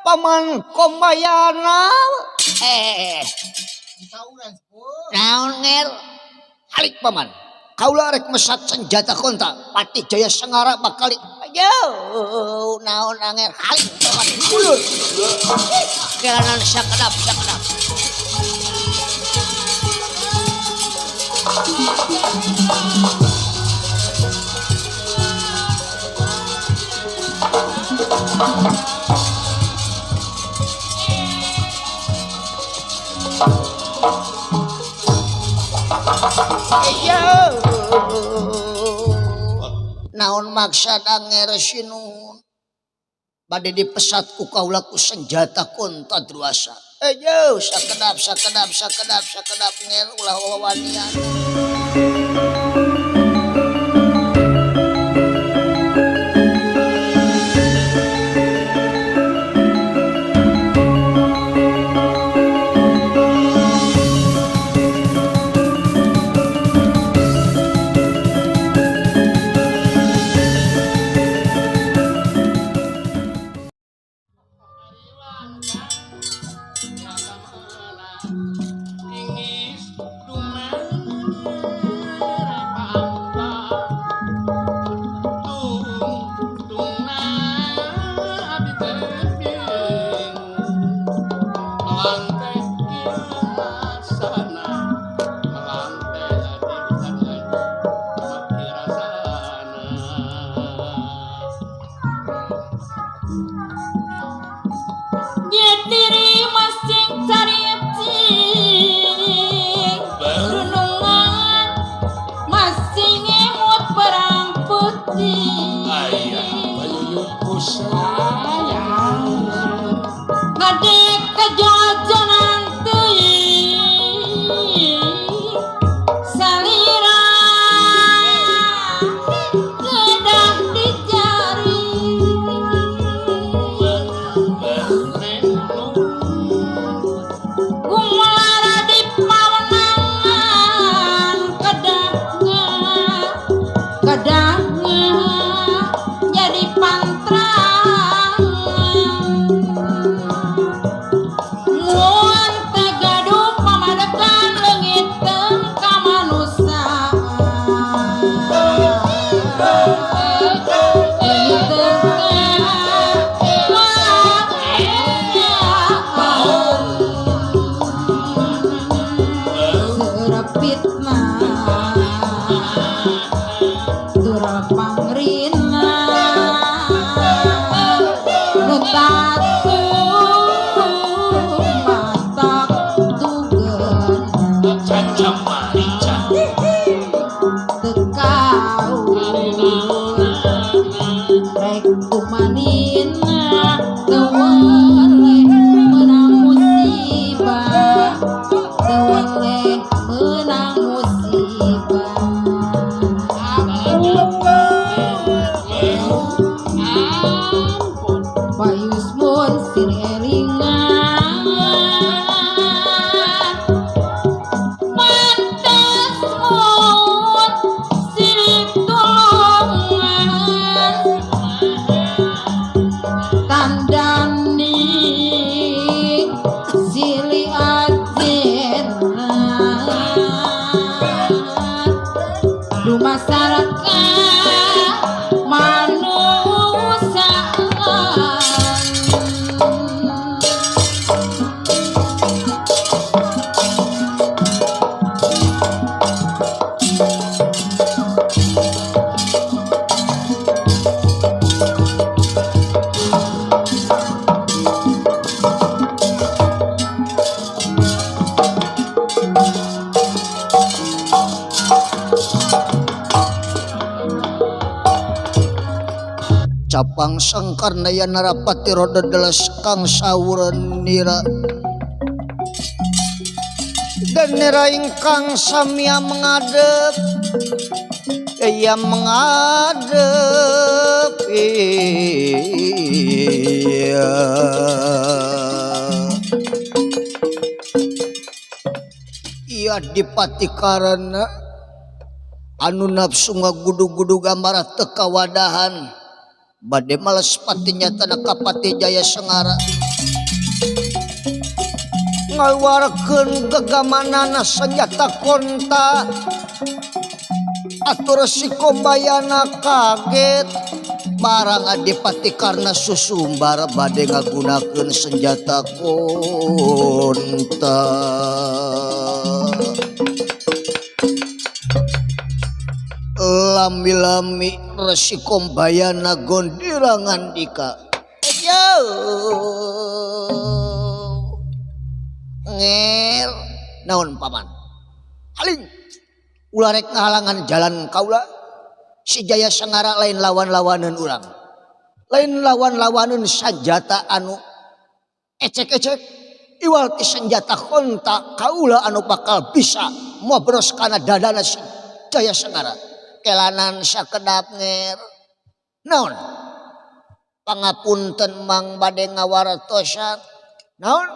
paman kombayana naon nger halik paman kaula rek mesat senjata konta Pati Jaya Sengara bakal ayo naon anger halik paman ulun kelanan sakedap naon maksud anger sinun bade dipesat ku kaula ku senjata konta druasa ayo sakedap nger ulah wawanian Capang Sangkarnaya Narapati Roda Delas Kang Sawurenira dan nira ingkang samia mengadep ia mengadep ia dipati karena anu nafsu ngagudu-gudu gambar teka wadahan bade males patinya tanah Pati Jaya Sengara ngaluarkeun gegamanana senjata konta. Atur si Kombayana kaget barang adipati karena susumbar bade ngagunakeun senjata konta. Lami-lami Resi Kombayana gondirangan dika. Nger naon paman haling ulah rek ngahalangan jalan kaula. Si Jaya Sangara lain lawan-lawanan urang, lain lawan-lawanan senjata anu ecek-ecek iwal ti senjata konta kaula anu bakal bisa mobros kana dadana si Jaya Sangara. Kelanan sakedap nger naon pangapunten mang bade ngawartosan naon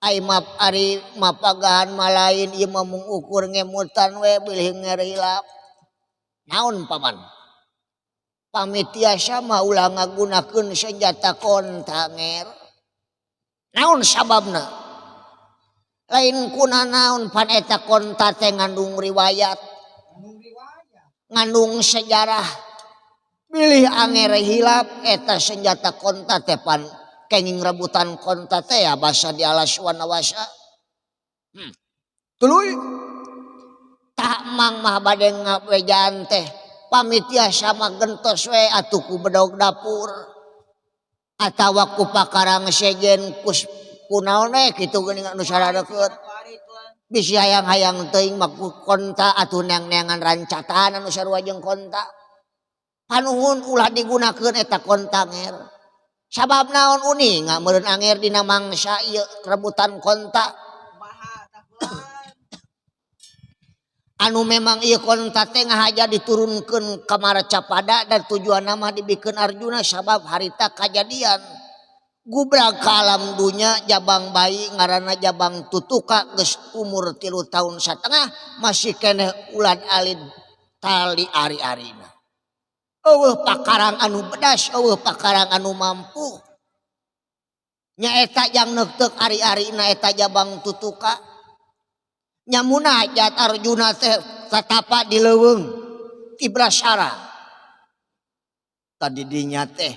ai maaf ari mapagahan malain ieu mung ukur ngemutan we bilih ngerilap. Naon paman pamit tiasa mah ulah ngagunakeun senjata konta nger. Naon sababna lain kuna naon pan eta konta teh ngandung riwayat ngandung sejarah. Bilih anger hilap eta senjata konta teh pan kenging rebutan konta teh ya basa di alas wanawasa. Tuluy tak mang mah bade ngabejaan teh pamit tiasa mah gentos we atuh ku bedog dapur atawa ku pakarang sejen kus kunaon we kitu geuning anu sararekeun. Bisi hayang-hayang teuing mah ku konta atuh neang-neangan rancatan anu sarua jeung konta. Panuhun ulah digunakeun eta konta nger. Sabab naon uning meureun anger dina mangsa ieu rebutan konta. Anu memang ieu konta teh ngahaja diturunkeun ka Maracapada dan tujuan nama dibikeun Arjuna sabab harita kajadian gubrag ka alam dunya jabang bayi ngaranna Jabang Tutuka geus umur 3 tahun satengah masih keneh ulad alid tali ari-arina. Eueuh pakarang anu bedas, eueuh pakarang anu mampu. Nyaeta jang neukteuk ari-arina eta Jabang Tutuka. Nya munajat Arjuna teh tatapa di leuweung Ibrasara. Tadi dinya teh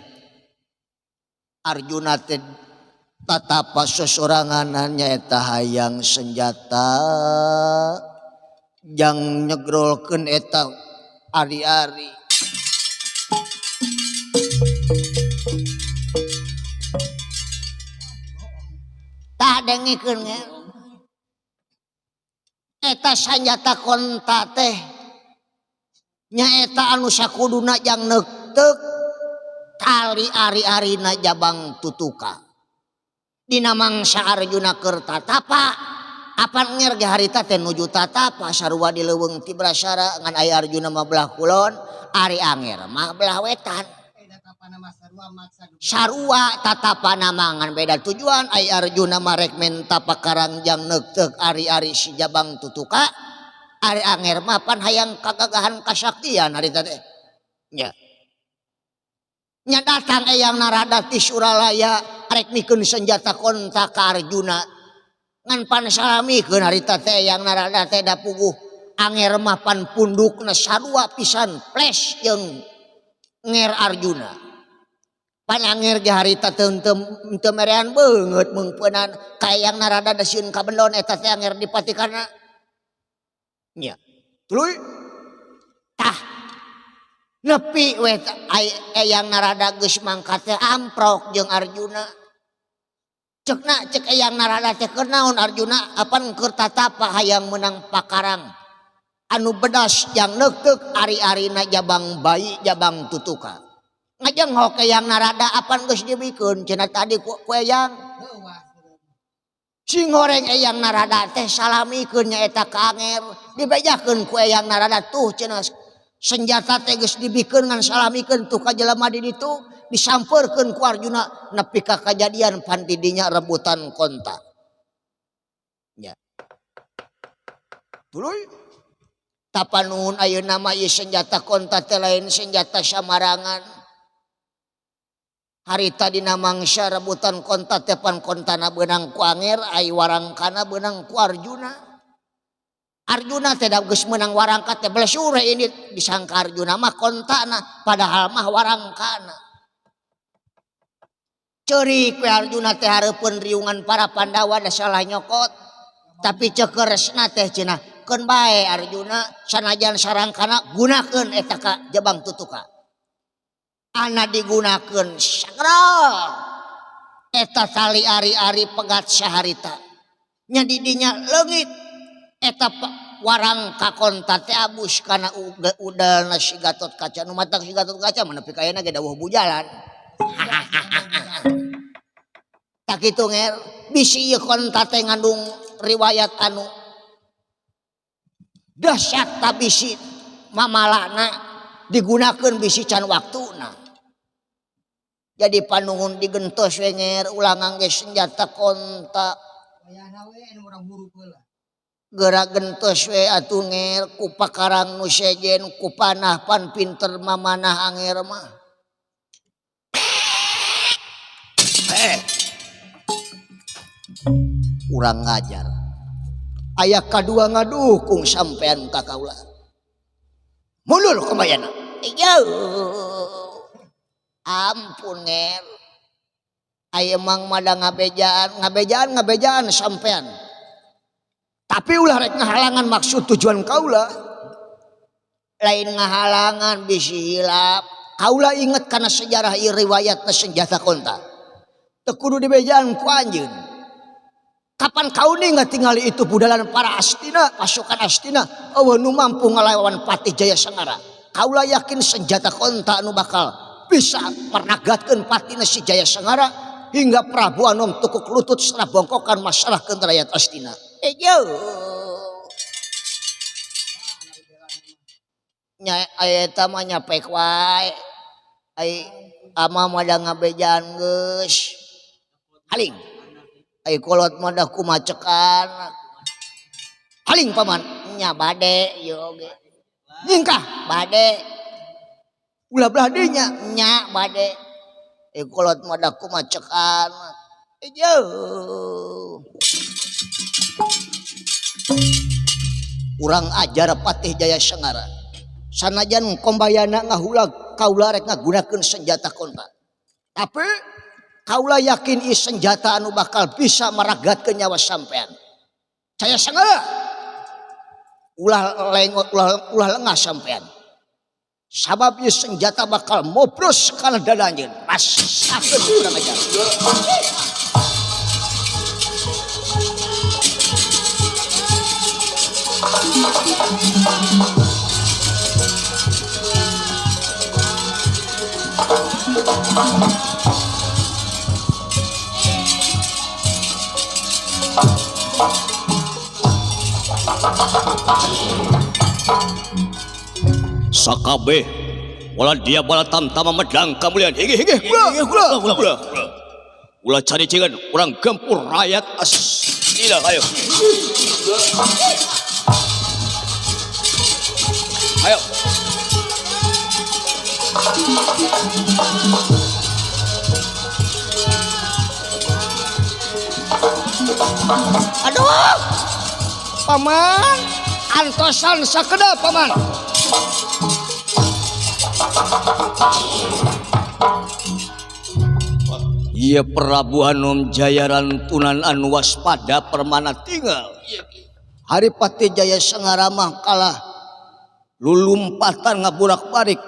Arjuna teh tatapa sosoranganan nyaeta hayang senjata jang nyegrolkeun eta ari-ari. Tah dengikeun nger. Eta senjata konta teh nyaeta anu sakuduna jang neukteuk tali ari-arina Jabang Tutuka. Dina mangsa Arjuna keur tatapa apan nger ge harita teh nuju tatapa sarua di leuweung Tibrasara ngan aya Arjuna mah belah kulon ari anger mah belah wetan. Sarua tatapana mangan beda tujuan ai Arjuna marek menta pakarang jang neukteuk ari-ari si Jabang Tutuka. Ari anger mah pan hayang kagagahan kasaktian harita teh. Nya. Nya datang eyang Narada ti Suralaya arek mikeun senjata konta ka Arjuna. Ngan pan salamikeun harita teh eyang Narada teh da puguh anger mah pan pundukna sarua pisan flash jeung nger Arjuna. Pananger ge harita teu merean beungeut mungpeunana kayang Narada da sieun ka bendon eta teh anger dipatikana. Nya. Tuluy. Tah. Nepi we eyang Narada geus mangkat teh amprok jeung Arjuna. Cek eyang Narada teh keur naon Arjuna apan keur tatapa hayang meunang pakarang anu bedas jang neukteuk ari-arina Jabang bayi Jabang Tutuka. Ngajeng hok eyang Narada apan geus dibikeun cenah tadi ku eyang. Si ngoreng eyang Narada teh salamikeun nyaeta ka anger dibejakeun ku eyang Narada tuh cenah senjata teh geus dibikeun ngan salamikeun tuh ka jelema di ditu disampeurkeun ku Arjuna nepi ka kajadian pan di dinya rebutan konta. Nya. Tuluy tapanuhun ayeuna mah ieu senjata konta teh lain senjata samarangan. harita dina mangsa rebutan konta tepan kontana benang ku Anger ai warangkana benang ku Arjuna. Arjuna tidak geus menang warangka teh belas sure ini disangka Arjuna mah kontana padahal mah warangkana. Ceurik we Arjuna teh hareupeun riungan para Pandawa da salah nyokot tapi cekeresna teh cenah keun bae Arjuna sanajan sarangkana gunakeun eta ka jabang tutuka. Ana digunakeun sakra eta tali ari-ari pegat saharita nya di dinya leungit eta warang kakonta teh abus kana udalna si Gatot Kaca nu matang si Gatot Kaca mah nepi ka ayeuna ge dawuh bujalan. Tak kitu nger bisi ieu konta teh ngandung riwayat anu dahsyat ta bisi mamalana digunakeun bisi can waktuna. Jadi panungun digentos we nger ulang ngangge senjata konta. Gerak gentos we atuh nger ku pakarang nu sejen ku panah pan pinter mamanah Anger mah. Urang ngajar. Aya kadua ngadukung sampean ka kaula. Mundur kumayana. Ampun nger. Aya emang mada ngabejaan sampean. Tapi ulah rek ngahalangan maksud tujuan kaula. Lain ngahalangan bisi hilap. Kaula inget kana sejarah ieu riwayatna senjata konta. Teu kudu dibejaan ku anjeun. Kapan kau nggak tinggali itu budalan para Astina, pasukan Astina, nu mampu ngelawan Patih Jaya Sengara. Kaulah yakin senjata konta anu bakal bisa mernagatkeun patina si Jaya Sengara hingga Prabu Anom tukuk lutut setelah bongkokan masalah ke rakyat Astina. Nya eta mah nyapek wae. Ai ama mada ngabejaan geus. Haling. Ai kolot mada kumacekan. Haling paman nya bade yo ge. Nyingkah bade. Ulah belah deui nya bade. Ai kolot mada kumacekan. Urang ajar Patih Jaya Sengara. Sanajan kombayana ngahulag kaula rek ngagunakeun senjata konta. Tapi kaula yakin i senjata anu bakal bisa meragatkeun nyawa sampean. Jaya Sengara. Ulah lengah sampean. Sabab ieu senjata bakal mobros kana dadanjeun. Rasakeun urang ajar. Sakabeh wala dia bala tamtama medang kamulian hige ulah cari cengan urang gempur rakyat Astina ayo ayo Aduh, paman, antosan sakedap paman. Iya Prabu Anom Jaya Rantunan anu waspada permana tinggal. Hari Patih Jaya Sengara mah kalah lulumpatan ngaburak-barik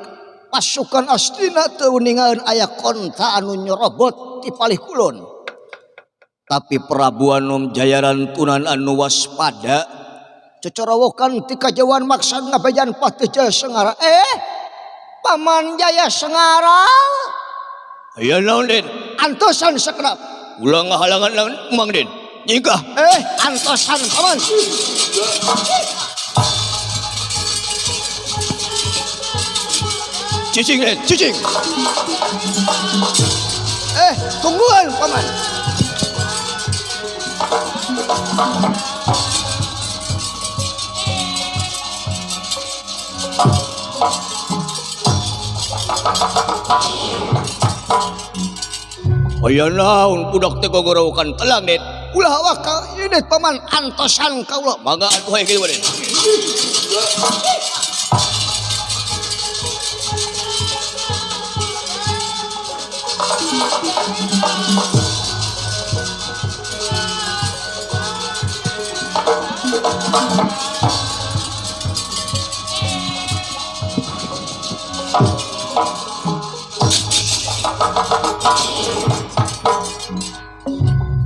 pasukan Astina teu ningaeun aya konta anu nyorobot ti palih kulon. Tapi Prabu Anom Jaya Rantunan anu waspada cecorowokan ti kajauhan maksud ngabejaan Patih Jaya Sengara. Paman Jaya Sengara. Aya naon Den? Antosan sakedap. Ulah ngahalangan naon Mang Den? Nyingkah. Antosan paman. Cicing Den, cicing. Tungguan paman. Aya naon budak teh gogorokan telang det. Ulah awak ka ieu paman antosan kaula. Mangga atuh haye kieu den.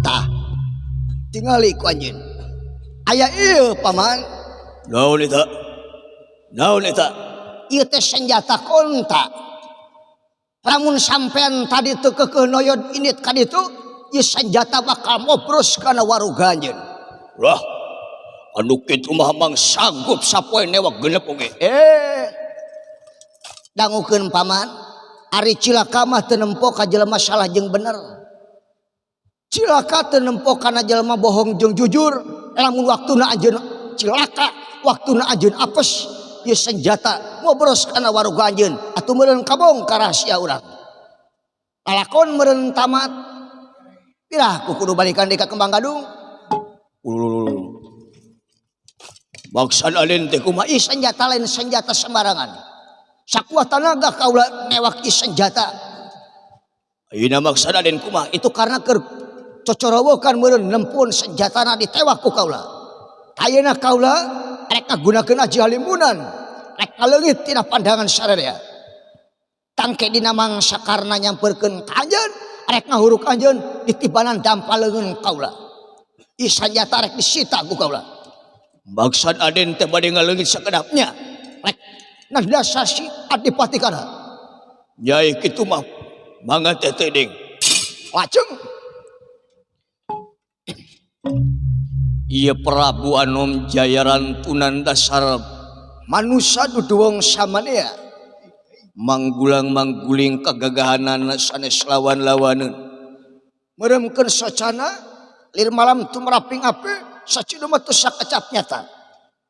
Tah. Tingali ku anjeun. Aya ieu paman. Naon eta? Naon eta? Ieu teh senjata konta. Lamun sampean tadi teu keukeuh noyod init ka ditu, ieu senjata bakal mobros kana waruga anjeun. Lah, anu kitu mah mang sanggup sapoe newak genep oge. Dangukeun paman, ari cilaka mah teu nempo ka jelema salah jeung bener. Cilaka teu nempo kana jelema bohong jeung jujur. Lamun waktuna anjeun cilaka, waktuna anjeun apes, ieu senjata ngobros kana waruga anjeun. Atuh meureun kabongkar rahasia urang. Lalakon meureun tamat. Pirah ku kudu balikan deui ka Kembang Gadung. Maksud alin teh kumaha? Ih senjata lain senjata sembarangan. Sakuat tenaga kaula newak ih senjata. Ayeuna maksud alin kumaha? Itu karena keur cocorowokan meureun nempun senjatana ditewak ku kaula. Ayeuna kaula rek ngagunakeun aji halimunan, rek ngaleungit tina pandangan sararea. Tangke dina mangsa karna nyampeurkeun ka anjeun, rek ngahuruk anjeun ditibanan dampaleungeun kaula. Ih senjata rek disita ku kaula. Maksud aden teh bade ngaleungit sakedapnya. Rek nanda sasi adipati kana. Nyai kitu mah mangga teh teuing. Lajeng Ieu Prabu Anom Jayarantunan dasar manusia duduwong samanea. manggulang-mangguling kagagahanana sanes lawan-lawaneun. Meremkeun socana lir malam tumraping ape sacidu mah teu sakecap nyata.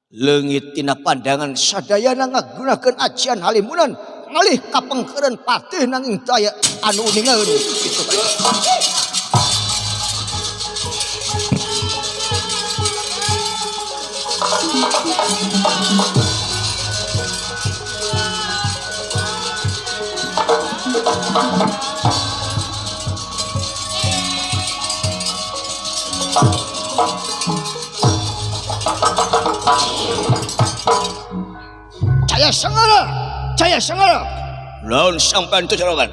Leungit tina pandangan Sadayana ngagunakeun ajian halimunan ngalih kapengkeureun patih nanging teu aya anu ningaeun kitu bae. Caya Sengara. naon sampean teu corogan?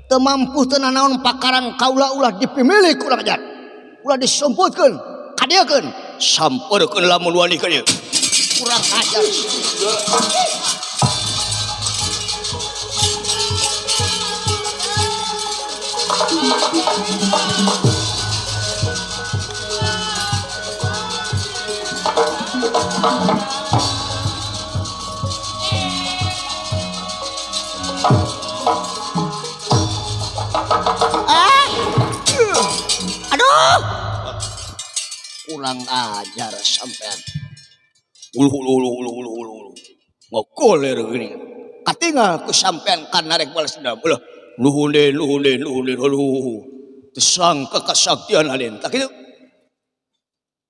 Teu mampu teu nanaon pakaran kaula ulah dipimilih ku urang ajar. Ulah disumputkeun, kadiekeun, Sampeurkeun lamun wani ka dieu. kurang ajar. Aduh. Kurang ajar sampean. Ulu. Ngokoler geuning. Katinggal ku sampean kana rek balas dendam. Ulah nuhun den. Teu sangka kasaktian aden. Tak kitu.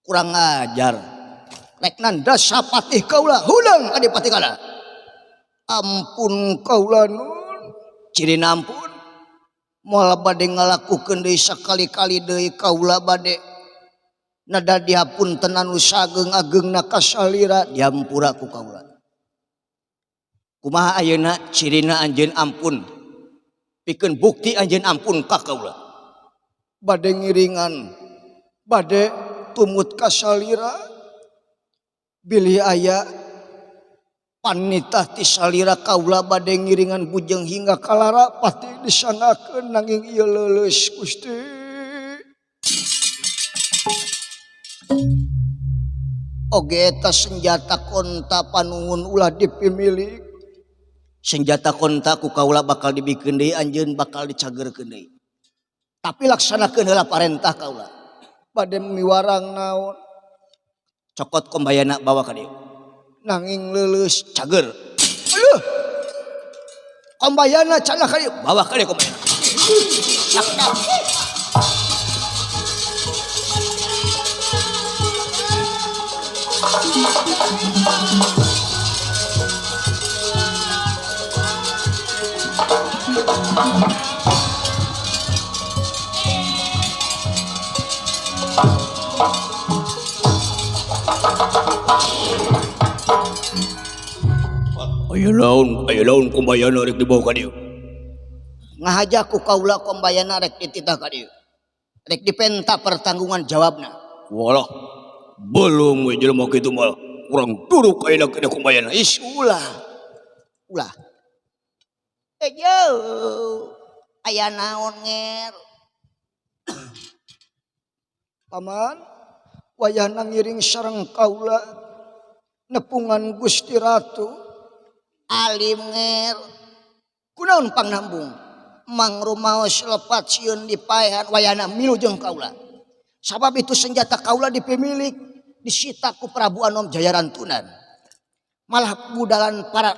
Kurang ajar. Rek nanda sapatih kaula hulang adipati kana. Ampun kaula nun. Cirina ampun. Moal bade ngalakukeun deui sakali-kali deui kaula bade. Nada diapun tenan sageng-ageungna kasalira diampura ku kaula. Kumaha ayeuna cirina anjeun ampun? Pikeun bukti anjeun ampun ka kaula. Bade ngiringan, bade tumut kasalira. Bilih aya panitah ti salira kaula bade ngiringan bujeng hingga kalara pati disanakeun nanging ieu leuleus Gusti. Oge eta senjata konta panungun ulah dipimilik. Senjata konta ku kaula bakal dibikeun deui anjeun bakal dicagerkeun deui. Tapi laksanakeun heula parentah kaula. Bade miwarang naon? Cokot kombayana bawa ka dieu. Nanging leuleus cager. Aduh. Kombayana cenah ka dieu, bawa ka dieu kombayana. Sakna. Ayo naon kumbayana rek dibawa ka dieu. Ngahaja ku kaula kombayana rek dititah ka dieu. Rek dipenta pertanggungan jawabna. Walah, belum we jelema kitu mah urang duruk ayeuna kana kumbayana. Is Ulah. Yo. Aya naon nger? Paman, wayahna ngiring sareng kaula nepungan Gusti Ratu. Alim nger. Kunaon pangnambung? Mang rumaos lepat sieun dipaehan wayahna milu jeung kaula. Sabab itu senjata kaula dipemilik disita ku Prabu Anom Jayarantunan. Malah budalan para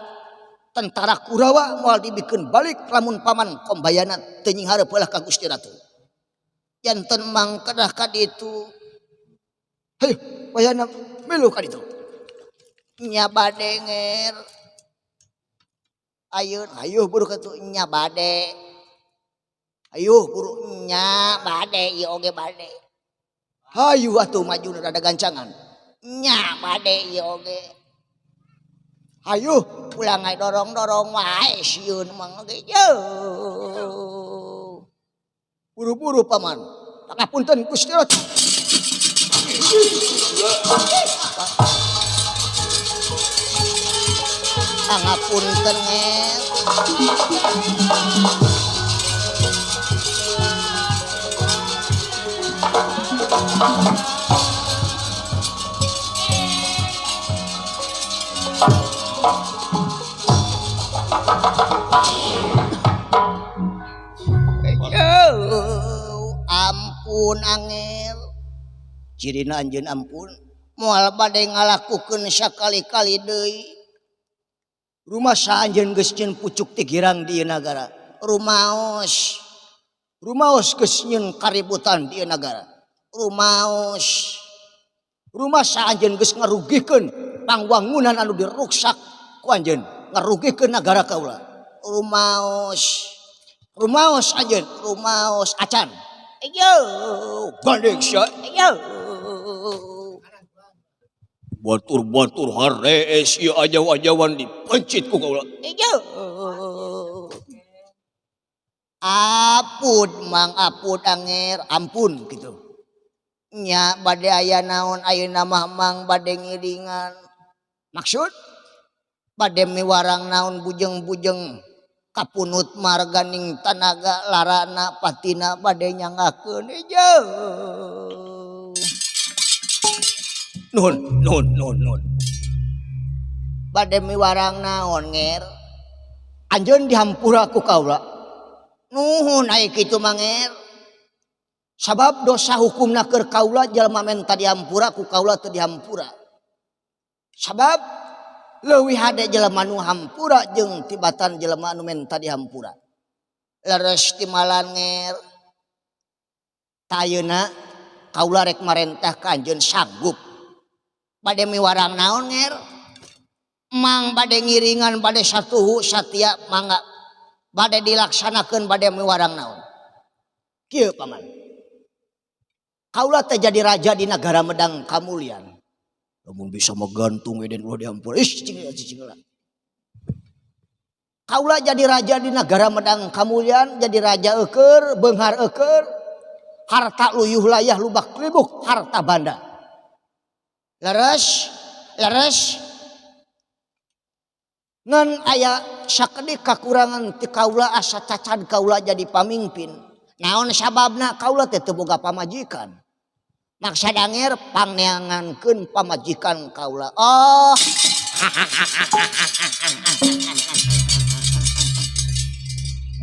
tentara Kurawa moal dibikeun balik lamun paman kombayana teu nying hareup heula ka Gusti Ratu. Yanten mang kedah ka ditu. Heuh, wayahna milu ka ditu. Nya bade nger. Ayo buru katu nya bade. Ayo buru nya bade ieu oge bade. Hayu atuh maju rada gancangan. Nya bade ieu oge. Hayu pulang ai dorong-dorong wae sieun mang oge. Buru-buru paman. Pangapunten Gusti Ratu. Pangapunten nger. Ampun angel. Cirina anjeun ampun. Moal bade ngalakukeun sakali-kali deui. Rumah saanjeun geus nyieun pucuk ti girang di ieu nagara. Rumaos geus nyieun kaributan di ieu nagara. Rumaos. Rumah saanjeun geus ngarugikeun pangwangunan anu diruksak ku anjeun, ngarugikeun nagara kaula. Rumaos anjeun, rumaos acan. Ayo, gandeng sia. ayo. Batur-batur harees ieu ajaw-ajawan dipencit ku kaula. Ayo. Apud mang apud anger, ampun gitu. Nya bade aya naon ayeuna mah mang bade ngiringan. Maksud bade miwarang naon bujeng-bujeng kapunut marganing tanaga larana patina bade nyangakeun. Nun. Bade miwarang naon nger? Anjeun dihampura ku kaula. Nuhun aya kitu manger. Sabab dosa hukumna keur kaula jalma menta dihampura ku kaula teu dihampura. Sabab leuwih hade jelema nu hampura jeung tibatan jelema anu menta dihampura. Leres timalan nger. Tayeuna kaula rek marentah ka anjeun sanggup. Bade miwarang naon nger? Mang bade ngiringan bade satuhu satia mangga bade dilaksanakeun bade miwarang naon? Kieu paman. Kaula teh jadi raja di negara Medang Kamulyan. Lamun bisa megantung eden ulah dihampura. Cingela. Kaula jadi raja di negara Medang Kamulyan, jadi raja eukeur, beunghar eukeur, harta luyuh layah lubak libuk, harta banda. Leres. Ngan aya sakedik kakurangan ti kaula asa cacan kaula jadi pamimpin. Naon sababna kaula teh teu boga pamajikan. Maksud anger pangneangankeun pamajikan kaula. Oh.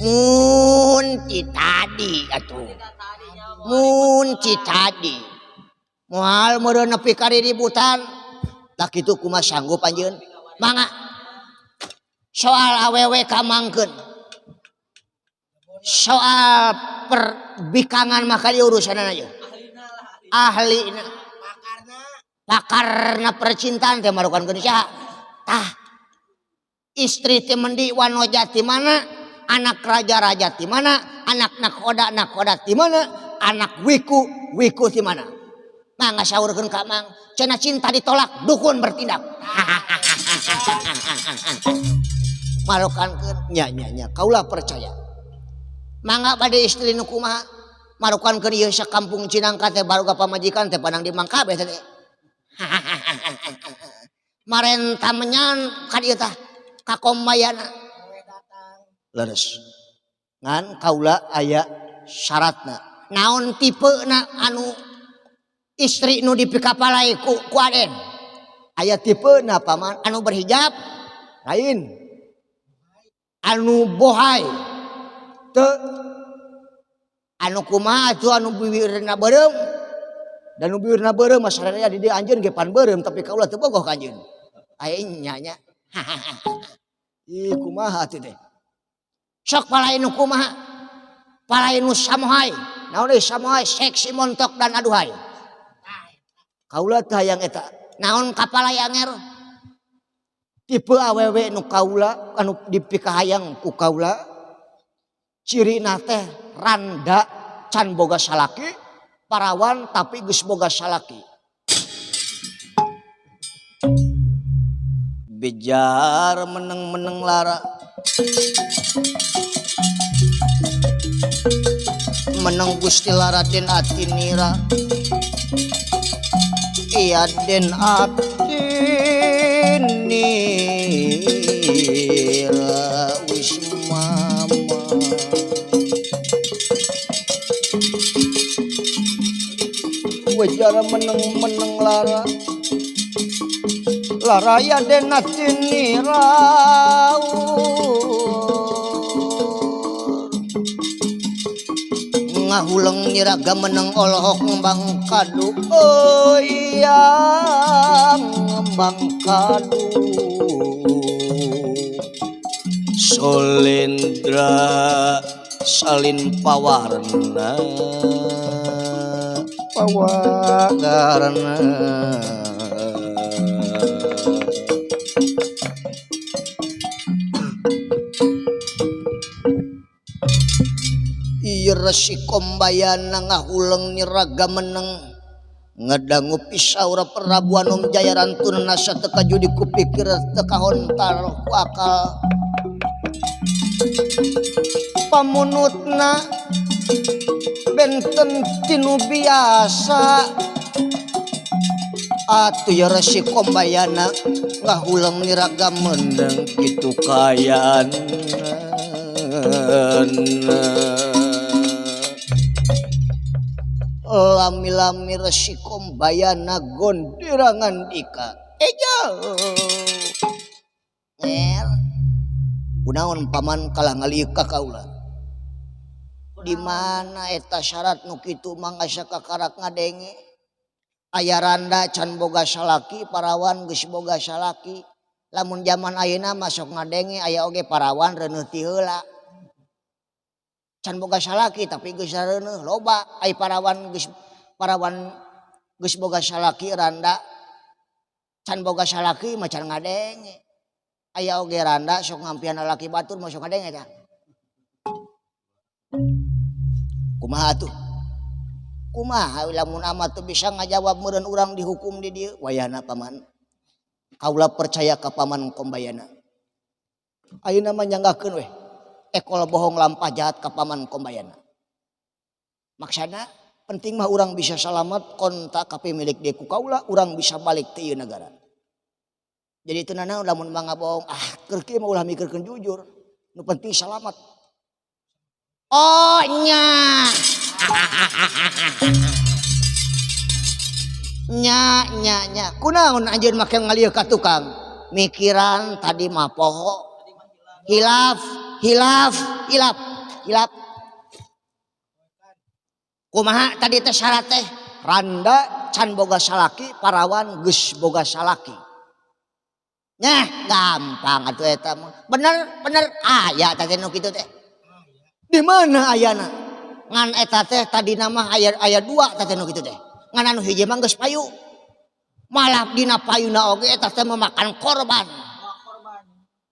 Mun tadi atuh. Mun tadi. Moal meureun nepi ka riributan. Tak kitu kumaha sanggup anjeun? Mangga. Soal awewe kamangkeun. Soal perbikangan maka diurusan aja. Ahlina. pakarna percintaan teh marukan Indonesia. Tah istri teh mendi wanoja ti mana, anak raja ti mana, anak nakoda ti mana, anak wiku ti mana. Mangga saurkeun ka mang, cenah cinta ditolak, dukun bertindak. Marukankeun nya kaulah percaya. Mangga bade istri nu kumaha, marukankeun ieu sakampung Cinangka teh baruga pamajikan teh pandang di mang kabeh teh. Marenta menyan ka dieu tah ka kombayana leres ngan kaula aya syaratna naon tipena anu istri nu dipikapalai ku aden aya tipena paman anu berhijab lain anu bohai teu anu kumaha atuh anu bibirna beureum dan nu bibirna beureum masalahna di dieu anjeun ge pan beureum tapi kaula teu bogoh ka anjeun aya nya ih kumaha atuh teh sok palain nu kumaha palain nu samohai naon deui samohai seksi montok dan aduhai kaula teh hayang eta naon kapalai anger tipe awewe nu kaula anu dipikahayang ku kaula cirina teh randa can boga salaki parawan tapi geus boga salaki bejar meneng lara meneng Gusti lara den atinira iya den atinira wis mama bejar meneng lara laraya den atinira ngahuleng nyiraga meneng olok ngembang kadu oh iya ngembang kadu solendra salin pawarna pawagarna resi kombayana ngahuleng nyiraga meneng ngadangu pisaura Prabu Anom Jaya rantuna nasa teka judi kupikir teka hontar ku akal pamunutna benten tinu biasa atuh ya resi kombayana ngahuleng nyiraga meneng kitu kayan lami-lami resi kombayana gondirangan dika eja ngel kunaon paman kalah ngaliuk ka kaula di mana eta syarat nu kitu mangga sakakarak ngadenge aya randa can boga salaki parawan geus boga salaki lamun zaman ayeuna masuk ngadenge aya oge parawan reuneuh ti heula can boga salaki tapi geus sareuneuh loba ai parawan geus boga salaki randa can boga salaki macan ngadenge aya oge randa sok ngampian lalaki batur masuk ngadenge tah kumaha tuh kumaha lamun amat teu bisa ngajawab meureun urang dihukum di dieu wayahna paman kaula percaya ka paman kombayana ayeuna mah nyanggakeun we ekol bohong lampah jahat ka paman kombayana maksana penting mah urang bisa selamat kontak KP milik dia ku kaula urang bisa balik ti ieu negara jadi itu nana lamun mangga bohong keur kieu mah ulah mikirkeun jujur nu penting selamat oh nya nya kunaon anjeun make ngalieu ka tukang mikiran tadi mah poho hilaf kumaha tadi teh syarat teh randa can boga salaki parawan geus boga salaki nyah gampang atuh eta mah bener aya teh nu kitu teh di mana ayana ngan eta teh tadi nama aya 2 teh nu kitu teh ngan anu hiji mah geus payu malah dina payuna oge eta teh memakan korban.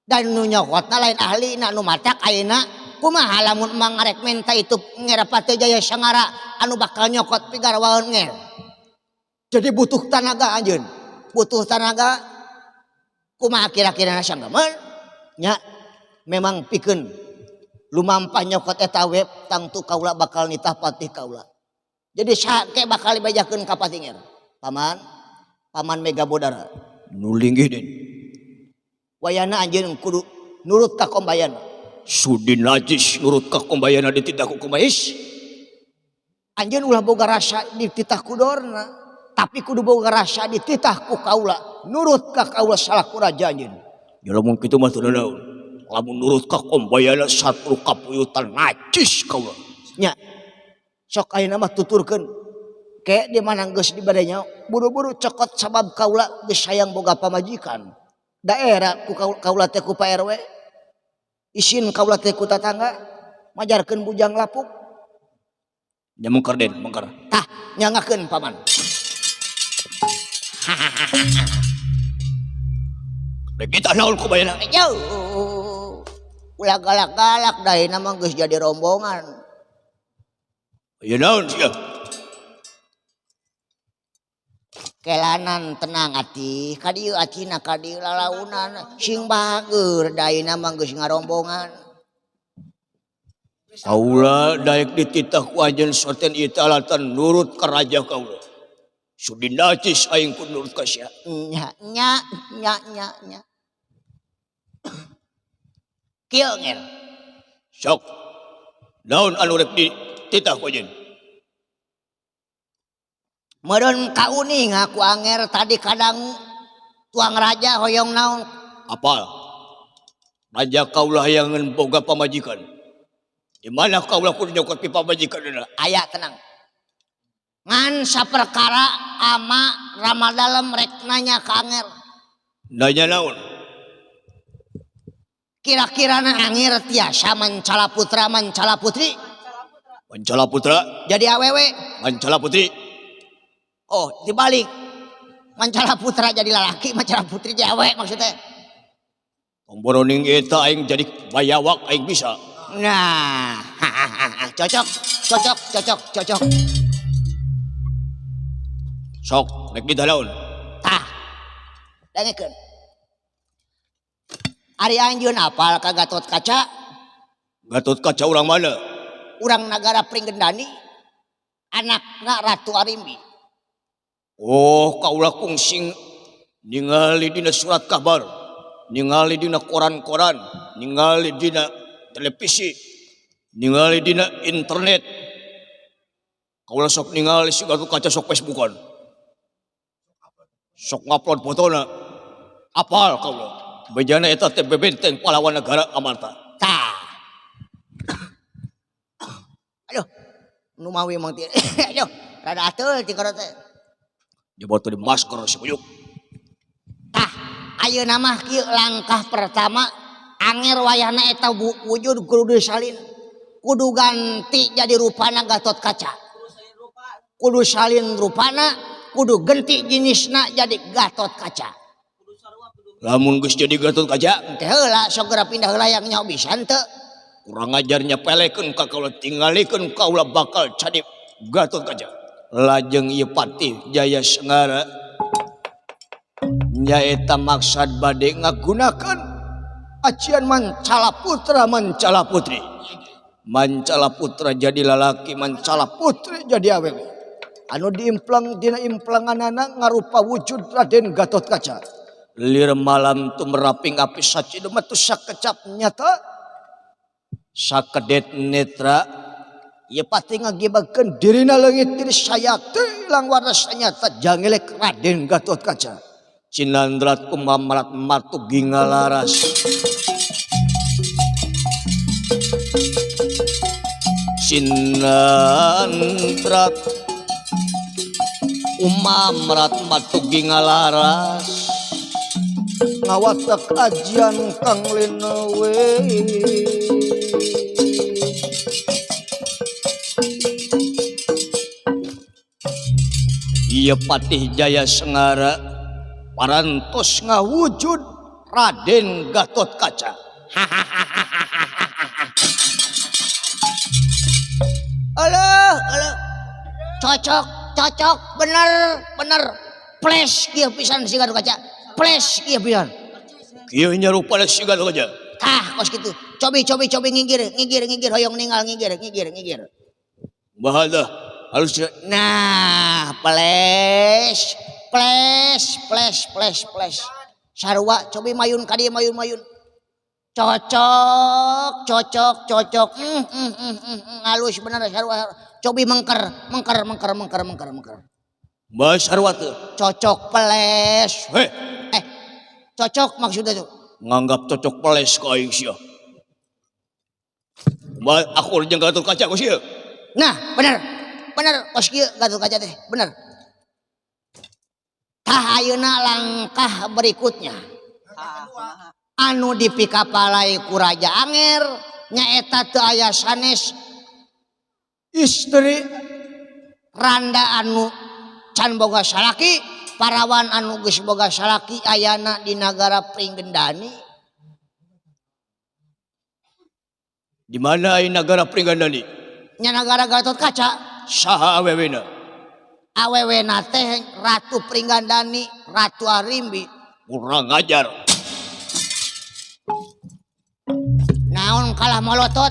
Dan nu nyokotna lain ahli nu matak ayeuna kumaha lamun emang ngarek minta itu ngerapate Jaya Sangara anu bakal nyokot pigarwaeun nger. Jadi butuh tenaga anjeun. Butuh tenaga kumaha kira-kira sanggaman nya memang pikeun lumampah nyokot eta web tangtu kaula bakal nitah patih kaula. Jadi sake bakal dibajakeun ka patih nger. Paman Mega Bodara nu linggih den wayana anjeun kudu nurut ka kombayana. Sudi najis nurut ka kombayana dititah ku kombais. Anjeun ulah boga rasa dititah ku dorna, tapi kudu boga rasa dititah ku kaula, nurut ka kaula salaku raja anjeun. Ya lamun kitu mah teu naon. Lamun nurut ka kombayana satru kapuyutan najis kaula. Nya. Sok ayeuna mah tuturkeun. Ke di mana geus dibadanya buru-buru cokot sabab kaula geus sayang boga pamajikan. Daerah ku kaula teh ku Pak RW. Isin kaula teh ku tatangga majarkeun bujang lapuk. Nya mungkar den, mungkar. Tah, nyangakeun paman. Rek kita naon kombayana? Jauh. Ulah galak-galak daina mah geus jadi rombongan. Ya naon sia? Kelanan tenang ati, kadieu acina kadieu lalaunan sing bageur daina mah geus ngarombongan. Kaula daek dititah ku anjeun soten ieu teh alatan nurut ka raja kaula. Sudi najis aing ku nurut ka sia. Nya. Kieu ngel. Sok. Naon anu rek dititah ku anjeun? Meureun kauning aku anger tadi kadang tuang raja hoyong naon. Apal? Raja kaula hayangeun boga pamajikan. Di mana kaula kudu nyokot pi pamajikanna? Aya tenang. Ngan saperkara ama Ramadalem rek nanya ka anger. Nanya naon? Kira-kira anger tiasa Mancala Putra Mancala Putri? Mancala Putra? Jadi awewe? Mancala Putri? Oh, dibalik. Mancala Putra jadi lalaki, Mancala Putri jadi awewe maksudnya. Pemboroning eta aing jadi bayawak aing bisa. Nah, cocok. Sok, rek ditalaun. Tah, dengekeun. Ari anjeun apal ka Gatot Kaca? Gatot Kaca urang mana? Urang Nagara Pringgendani, anakna Ratu Arimbi. Oh, kaula kungsing ningali dina surat kabar, ningali dina koran-koran, ningali dina televisi, ningali dina internet. Kaula sok ningali si Gatot Kaca sok Facebookan. Sok ngupload fotona. Apal kaula. Bejana eta teh bebenteng pahlawan negara Amarta. Tah. Aduh, nu mawi mang ti. Aduh, rada ateul ti kana teh. Jebot di masker si Buyuk. Tah, ayeuna mah kieu langkah pertama anger wayahna eta wujud kudu disalin. Kudu ganti jadi rupana Gatot Kaca. Kudu salin rupana, kudu ganti jenisna jadi Gatot Kaca. Lamun geus jadi Gatot Kaca, Teh heula sok geura pindah heula yang nyaho bisa teu. kurang ajarnya pelekeun ka kaula tingalikeun kaula bakal jadi Gatot Kaca. Lajeng ieu patih Jaya Sangara nyaeta maksad bade ngagunakeun acian Mancala Putra Mancala Putri. Mancala Putra jadi lalaki, Mancala Putri jadi awewe. Anu diimplang dina implanganana ngarupa wujud Raden Gatot Kaca. Lir malam tu meraping api sacideu mah tu sakecap nyata sakedet netra. Ia pati ngagibakeun dirina leungit diri saya teulang waras nyata jangelek Raden Gatot Kaca. Cinandrat kumamrat matugi ngalaras. Cinandrat umamrat matugi ngalaras. Ngawatak ajian kang lenewe. Ia patih Jaya Sangara parantos ngawujud Raden Gatot Kaca. Alah, cocok, bener. Flash kieu pisan si Gatot Kaca. Flash kieu pisan. Kieu nyarupa si Gatot Kaca. Tah, kos kitu. Cobi ngigir, hoyong ninggal ngigir. Bahagia halus. Nah, flash. Sarua, cobi mayun ka dieu mayun. Cocok. Halus bener sarua. Cobi mengker. Mas sarua teu. Cocok flash. Cocok maksudnya tuh. Nganggap cocok peles ka aing sia. Aku jeung Gatot Kaca ku sia. Nah, bener kos kieu Gatot Kaca teh, bener. Tah ayeuna langkah berikutnya. Anu dipikapalai ku Raja Anger nyaeta teu aya sanes istri randa anu can boga salaki, parawan anu geus boga salaki ayana di nagara Pringgendani. Di mana ai nagara Pringgendani? Nya nagara Gatot Kaca. Saha awewena? Awewena teh Ratu Pringgendani, Ratu Arimbi. Kurang ajar. Naon kalah molotot?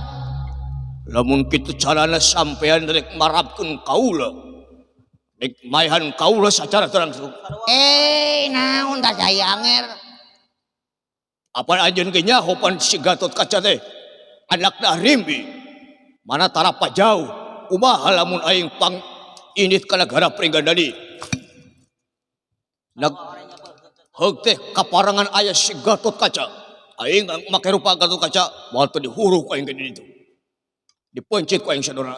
Lamun kitu carana sampean rek marapkeun kaula. Rek maehan kaula sacara langsung. Naon tah cai Anger? Apa anjeun ge nyahopan si Gatot Kaca teh? Anakna Arimbi. Mana tarapa jauh. Kumaha lamun aing pang init ka nagara Pringgendani. Heug teh kaparangan aya si Gatot Kaca. Aing make rupa Gatot Kaca moal teu dihuru ku aing ke ditu. Dipencit ku aing sadona.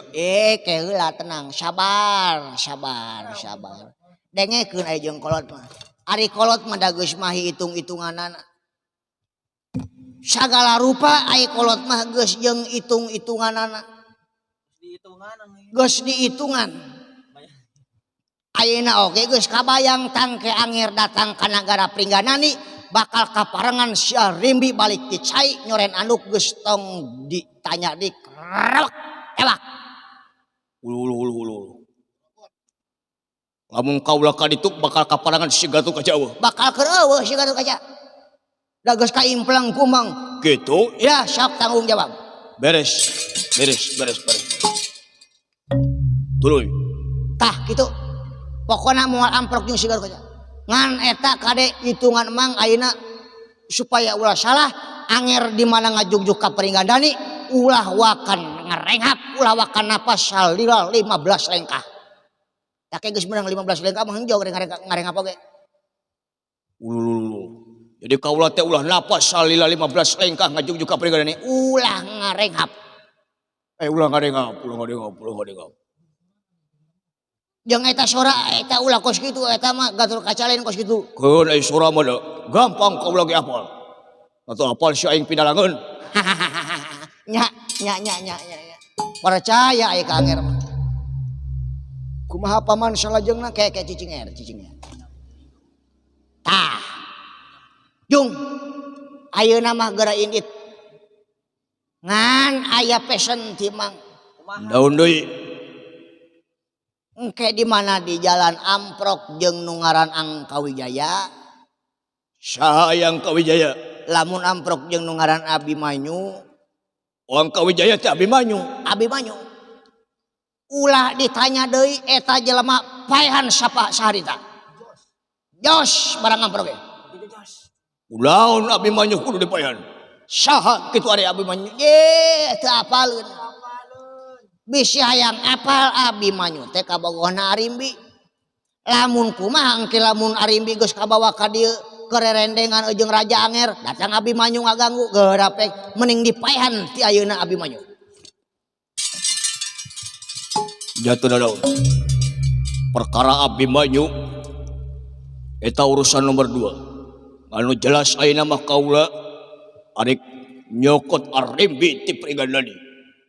Keula tenang, sabar. Dengekeun aya jeung kolot mah. Ari kolot mah da geus mah hitung-hitunganana. Sagala rupa ai kolot mah geus jeung hitung-hitunganana. Geus dihitungan. Ayeuna oge geus kabayang tangke Anger datang ka nagara Pringgendani bakal kaparengan si Arimbi balik ti cai nyoren anduk geus tong ditanya dik ewak. Ulu. Lamun kaula ka ditu bakal kaparengan si Gatot Kaca eueuh. Bakal keur eueuh si Gatot Kaca. Da geus kaimplang kumang. Gitu? Ya, sok tanggung jawab. Beres. Tuluy. Tah kitu. Pokona moal amprok jeung si Gatot Kaca. Ngan eta kade hitungan mang ayeuna supaya ulah salah Anger di mana ngajugjuk ka Pringgendani ulah wakan ngarenghap ulah wakan napas salila 15 lengkah. Tak geus menang 15 lengkah mah henteu ngarenghap oge. Ulu. Jadi kaula teh ulah napas salila 15 lengkah ngajugjuk ka Pringgendani. Ulah ngarenghap. Ulah ngarenghap. Jeung eta sora eta ulah kos kitu eta mah Gatot Kaca lain kos kitu. Keun ai sora mah gampang kaula ge apal. Atau apal si aing pinalangeun. Nya. Percaya ai ka Anger mah. Kumaha paman salajengna kayak cicingnya. Tah. Jung. Ayeuna mah geura indit. Ngan aya pesen ti mang. Daun deui. Engke di mana di Jalan Amprok jeung nu ngaran Angkawijaya. Saha yang Kawijaya? Lamun Amprok jeung nu ngaran Abimanyu. Angkawijaya teh Abimanyu. Ulah ditanya deui eta jelema paehan sapa saharita. Jos barang Amprok ge. Ulaun Abimanyu kudu dipaehan. Saha kitu ari Abimanyu? Teu apaleun. Bisi hayang apal Abimanyu teh kabogohna Arimbi. Lamun kumaha engke lamun Arimbi geus kabawa ka dieu kererendengan jeung Raja Anger, datang Abimanyu ngaganggu geurapek mending dipaehan ti ayeuna Abimanyu. Jatuh daun. Perkara Abimanyu eta urusan nomor 2. Anu jelas ayeuna mah kaula arek nyokot Arimbi ti Pringgendani.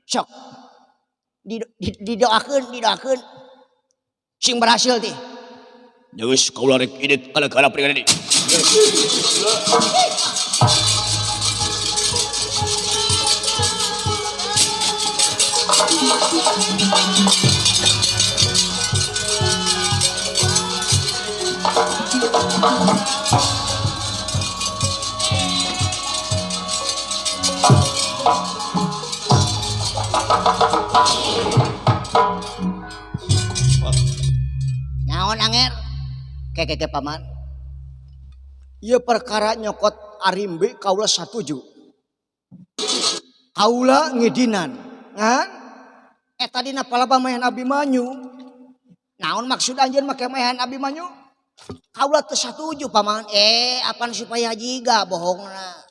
Sok didoakeun sing berhasil ti Geus kaula rek idet gara-gara pribadi. Naon anger? Keke paman. Ieu perkara nyokot Arimbi kaula satuju. Kaula ngidinan, ngan? Eta dina palabamayan Abimanyu. Naon maksud anjeun make mayan Abimanyu? Kaula teu satuju paman. Apan supaya jiga bohongna.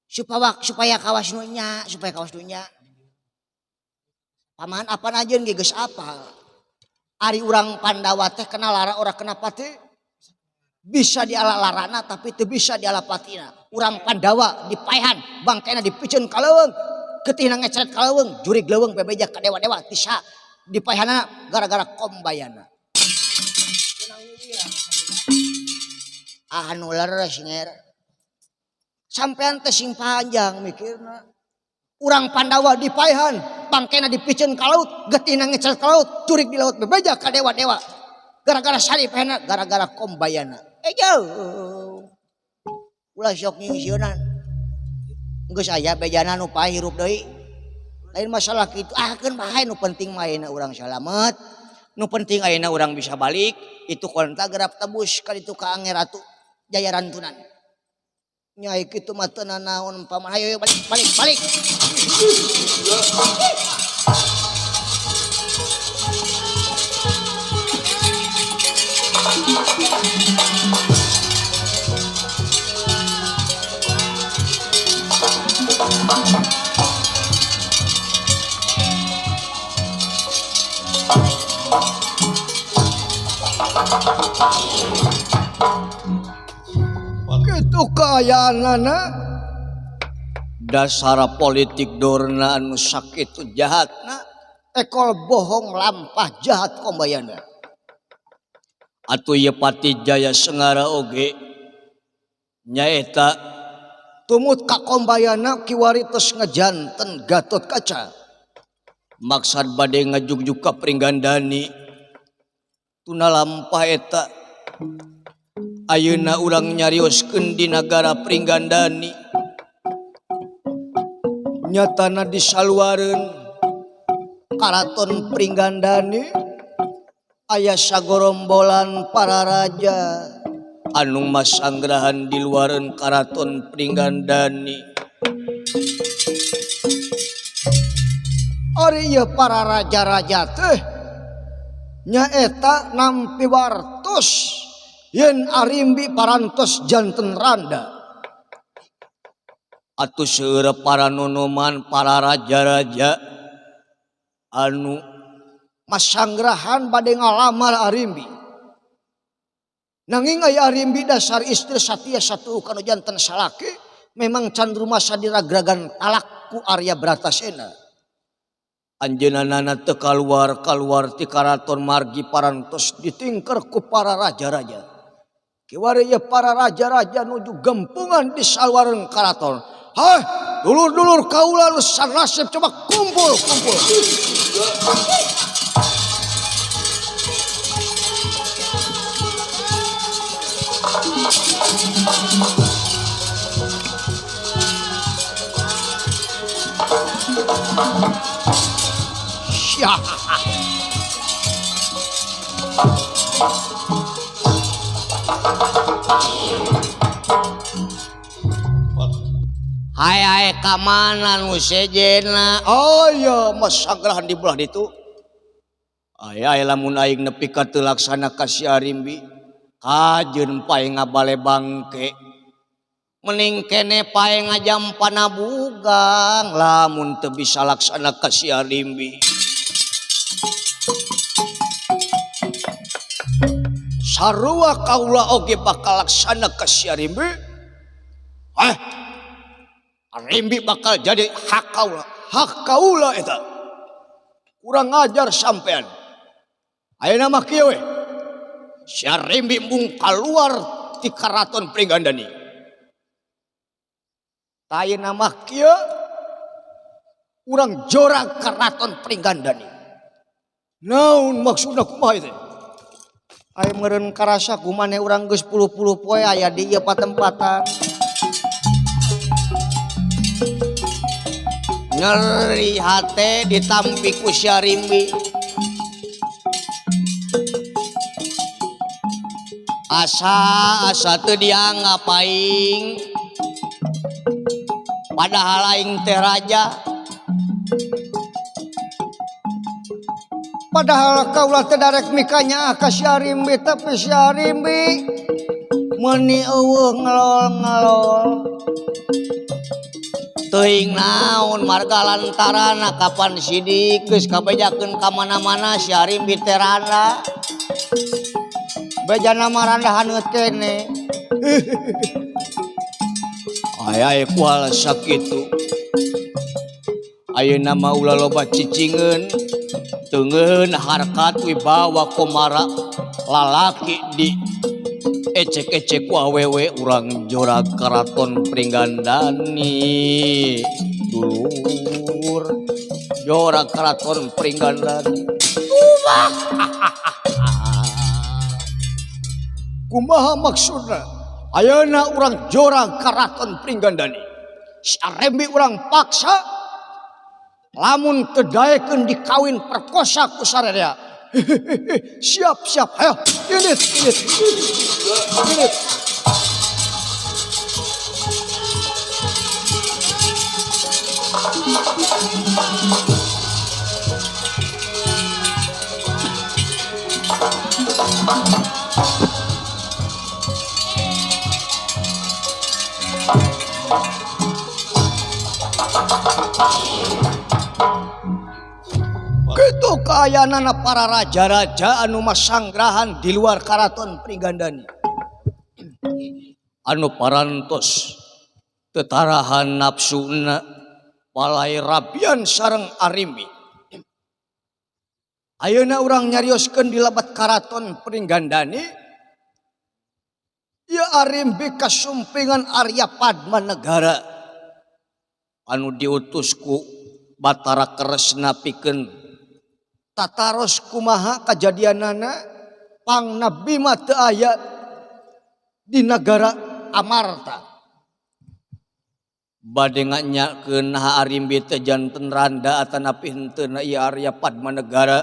Supaya kawas dunya, Paman apa anjeun ge geus apal. Ari urang Pandawa teh kena lara ora kena pati. Bisa diala larana tapi teu bisa diala patina. Urang Pandawa dipaehan, bangkena dipikeun ka leuweung, getihna ngecret ka leuweung, jurig leuweung bebeja ka dewa-dewa tisa dipaehanna gara-gara kombayana. Anu leres nger. Sampean teh sing panjang mikirna. Urang Pandawa dipaehan, bangkena dipikeun ka laut, getihna ngecret ka laut, jurig di laut bebeja ka dewa-dewa. Gara-gara saripena, gara-gara kombayana. Jauh. Ulah sok nyingsieunan. Geus aya bejana nu paeh hirup deui. Lain masalah kitu. Keun bae nu penting mah ayeuna urang salamet. Nu penting ayeuna urang bisa balik, itu konta gerap tebus ka ditu ka Anger Ratu Jaya Rantunan. Nyai kitu mah teu naon paman. Hayo balik. Kitu kaayaanana. Dasar politik dorna anu sakitu jahatna. Ekol bohong lampah jahat kombayana. Atuh ieu Pati Jaya Sengara oge nyaeta Tumut ka kombayana kiwari tos ngejanten Gatot Kaca. maksad bade ngajug-jug ka Pringgandani. Tuna lampah eta ayeuna urang nyarioskeun di nagara Pringgandani. Nyatana disaluareun Karaton Pringgandani aya sagorombolan para raja anu masanggrahan di luareun Karaton Pringgandani. Ari ieu para raja-raja teh nyaeta nampi wartos yen Arimbi parantos janten randa. Atuh seueur para nonoman para raja-raja anu Masanggrahan bade ngalamar Arimbi. Nanging aya Arimbi dasar istri satia satu kanu janten salaki memang can rumasa diragragan talak ku Arya Bratasena. Anjeunana teu kaluar ti karaton margi parantos ditingker ku para raja-raja. Kiwari ieu para raja-raja nuju gempungan di saluareun karaton. Hai, dulur-dulur kaula nu sanasib coba kumpul. Syah. Hai kamana nu sejena? Oh iya masanggrahan di belah ditu. Aya lamun aing nepi ka teu laksana ka si Arimbi, kajeun pae ngabale bangke. Mending kene pae ngajam panabugang lamun teu bisa laksana ka si Arimbi. Sarua kaula oge bakal laksana ka si Arimbi. Arimbi bakal jadi hak kaula eta. Kurang ajar sampean. Ayeuna mah kieu we. si Arimbi mung keluar di karaton Pringgandani. Tayen nama kieu urang jora karaton Pringgandani. Naon maksudna kumaha teh? Aya meureun karasa kumane urang geus 10 poe aya di ieu patempatan. Nyeri hate ditampi ku si Arimbi. Asa teu dianggap aing. Padahal aing teh raja. Padahal kaulah teh darek mikanya ka si Arimbi, tapi si Arimbi meuni eueuh ngelol-ngelol. Teuing naon marga lantarana kapan sidik geus kabejakeun ka mana-mana si Arimbi teh randa. Bejana marandahan kene. Aya kual sakitu. Ayeuna mah ulah loba cicingeun, teungeun harkat wibawa komara lalaki di ecek-ecek ku awewe urang jora karaton Pringgandani. Dulur jora karaton Pringgandani. Kumaha maksudna? Ayeuna urang jora karaton Pringgandani. Si Arimbi urang paksa lamun teu daekeun dikawin perkosa ku sarerea. Siap, ayo, init. Kitu kaayanana para raja-raja anu masanggrahan di luar karaton Pringgandani. Anu parantos tetarahan nafsuna palai rabian sareng Arimbi. Ayeuna urang nyarioskeun di lebat karaton Pringgandani. Ya Arimbi kasumpingan Arya Padmanegara anu diutus ku Batara Kresna pikeun tataros kumaha kajadianana pangna Bima teu aya di negara Amarta. Bade nganyakeun naha Arimbi teh janten randa atanapi henteu ieu Arya Padmanegara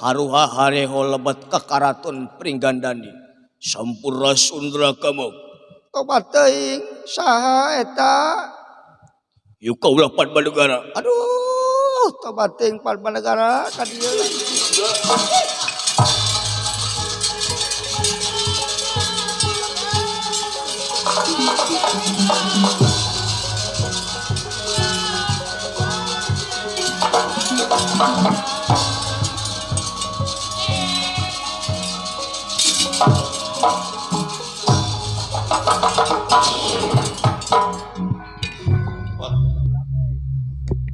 haruha hareho lebet ka karaton Pringgandani. Sampurna Sundra kamu. Tobat teuing saha eta? Ieu kaulah Padmanegara. Aduh, tobat teuing Padmanegara ka dieu.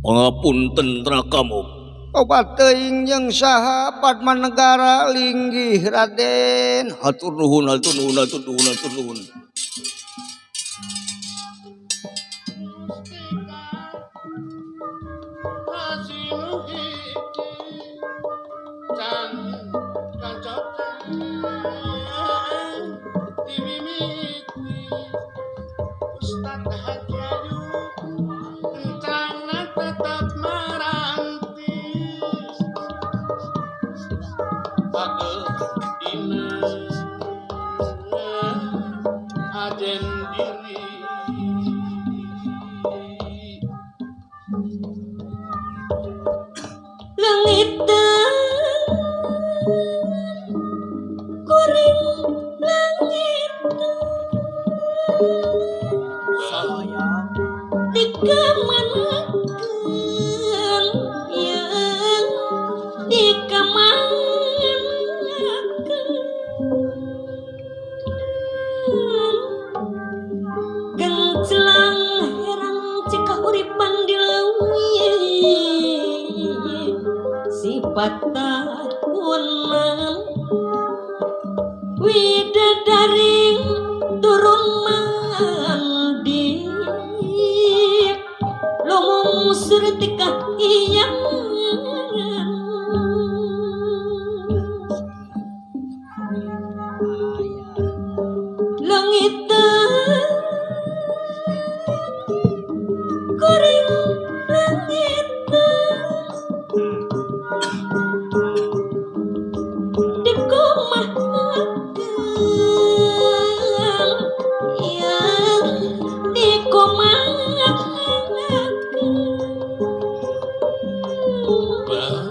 Pangapunten Rakamu. Tobat teuing jeung saha Padmanegara linggih Raden. Hatur nuhun. widadaring turun mandi lomong surtika iyang langit kuring langit yang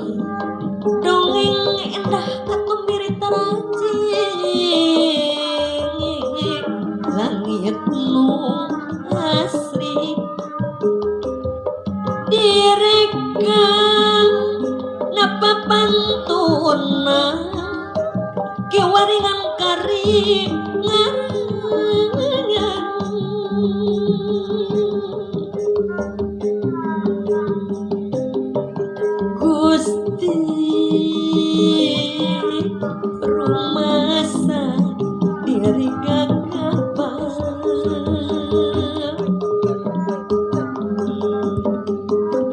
dongeng endah katumbiri tarajing langit nu asri direkam napa pantuna kewaringan karingan Gusti rumasa diri gagapang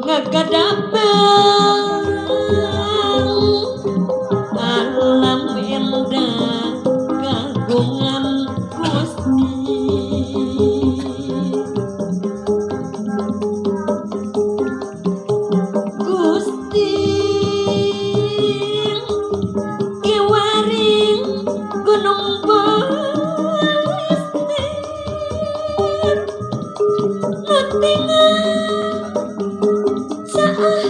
ngagadapang alam endah kagungan Gusti Gusti kiwaring gunung Balestir nutingan saah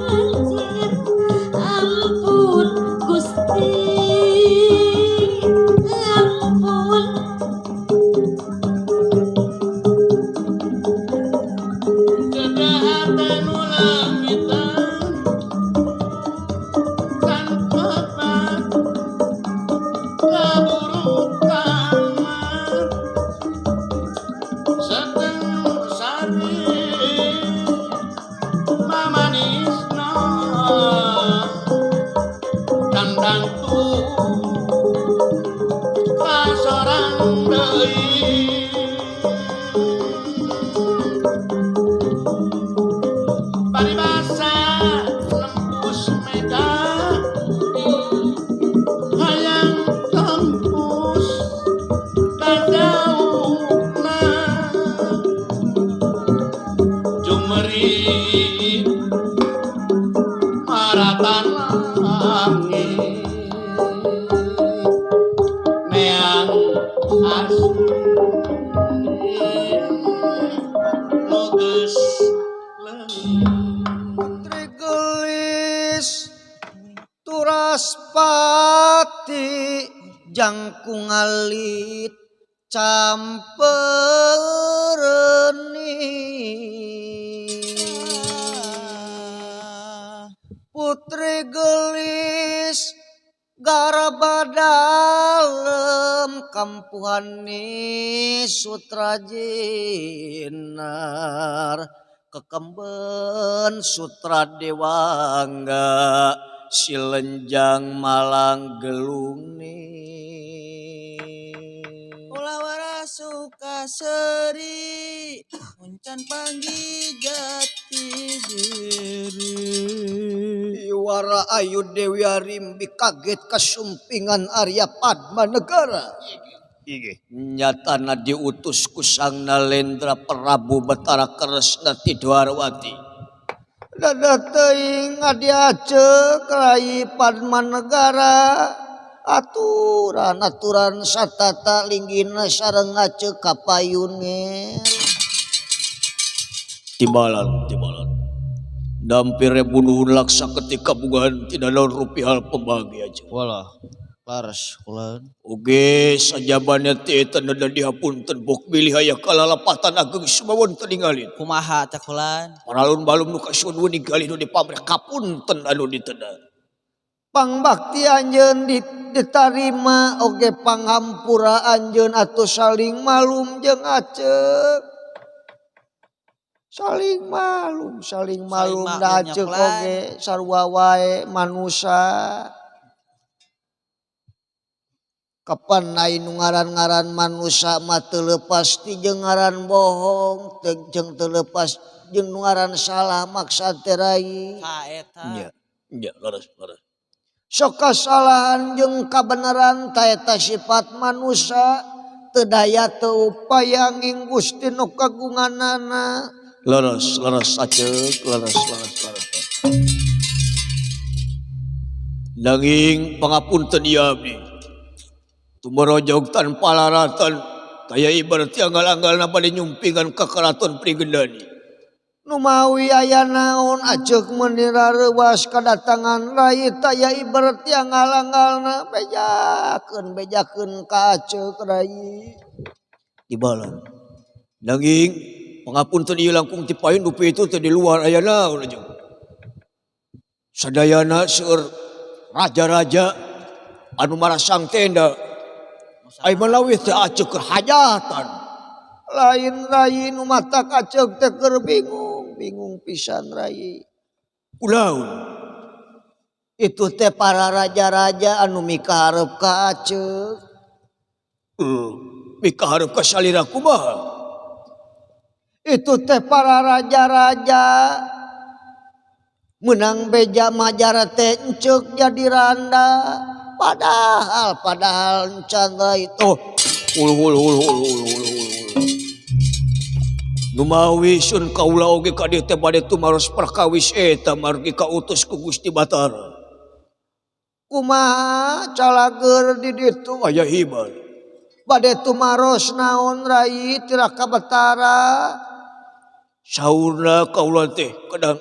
banjir ampun Gusti ampun kejahatan ulang kita tanpa keburukan setengah sari mamanisna kandang tu kasorang deui paribasa nembus mega hayang tembus kadauna jumerit maratan langit meang asli nuges Putri gelis turas pati jangkung alit campereni Putri gelis garaba dalem kampuhani sutrajinar kekemben sutra dewangga silenjang malang geluni Ulawara suka seri muncan panggi jati diri Iwara ayu Dewi Arimbi kaget kasumpingan Arya Padma Negara nyatana diutus ku Sang Nalendra Prabu Batara Kresna Tidwarwati dada teuing ngadiace Rai Padma Negara aturan satata linggina sareng ngace kapayuner timbalan dampire bunuhun laksa ketika bukan tidak lawan rupiah pembagi aja walah laras kulan oge sajabannya teh nada dihapunten bok bilih aya kalalapatan ageng sumawon teningalin kumaha teh kulan paralun balum nu kasun ningali nu dipamrih kapunten anu diteda pangbakti anjeun ditarima oge panghampura anjeun atuh saling malum jeung aceu saling malum da aceu oge sarua wae manusia Kapan naik ngaran-ngaran manusia mah teu lepas ti jeung ngaran bohong jeung teu lepas jeung ngaran salah maksad teh rai. Eta. Nya leres. Sok kasalahan jeung kabeneran ta eta sifat manusia teu daya teu upaya nging Gusti nu kagunganana. Leres aceuk leres. Nanging pangapunten ieu abdi. Tumarojog tanpa laratan kaya ibarat anggal-anggalna bade nyumpingan ka karaton Prigendani. Nu mawi aya naon aceuk menira reuas kadatangan rai taya ibarat anggal-anggalna bejakeun ka aceuk rai. Tibalan. Nanging pangapunten ieu langkung ti payun dupi itu teh di luar aya naon aja. Sadayana seueur raja-raja anu marasang tenda ai malawi teh aceuk keur hajatan. Lain umat tak aceuk teh keur bingung pisan rai. Ulah Itu teh para raja-raja anu mikahareup ka aceuk. mikahareup ka salira kumaha? Itu teh para raja-raja menang beja majara teh encek jadi randa. Padahal encan itu Ul. Numawi sun kaula oge ka dieu teh bade tumaros perkawis eta margi kautus ku Gusti Batara. kumaha calager di ditu Aya hibal. bade tumaros naon rai tiraka Batara. Saurna kaula teh kadang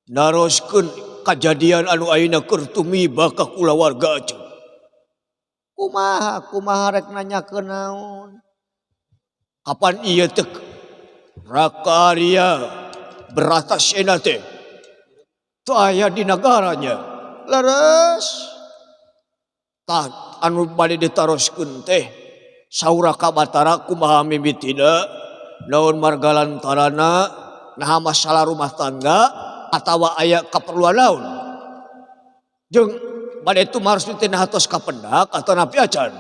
naroskeun kajadian anu ayeuna keur tumiba ka kulawarga aceuk. Kumaha rek nanyakeun naon. Kapan ieu teh Rakaria Bratasena teh teu aya di nagaranya. Leres Tah anu bade ditaroskeun teh sauraka Batara kumaha mimitina naon marga lantarana naha masalah rumah tangga atawa aya kaperluan naon. Jeung bade tumaros teh nah tos kapendak atau napi acan.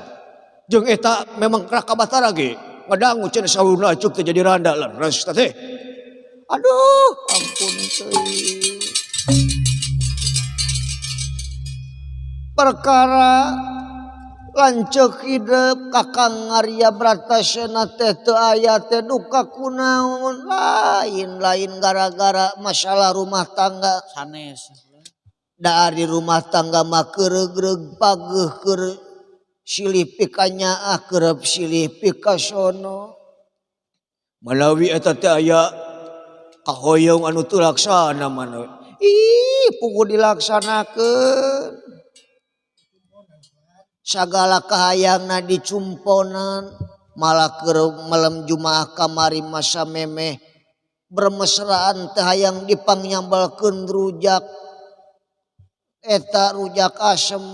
Jeung eta memang Raka Batara ge ngadangu cenah saurna acuk teh jadi randa leres teh. aduh ampun teuing. Perkara lanceuk hidup Kakang Arya Bratasena teh teu aya teh duka kunaon lain gara-gara masalah rumah tangga. Sanes. Dari rumah tangga mah keureugreg pageuh keur silih pika nyaah keureup silih pika sono. Malawi eta teh aya kahoyong anu teu laksana mah. Pugu dilaksanakeun. Sagala kahayangna dicumponan malah keur malam Jumaah kamari masa memeh bermesraan teh hayang dipangnyambalkeun rujak. Eta rujak asem.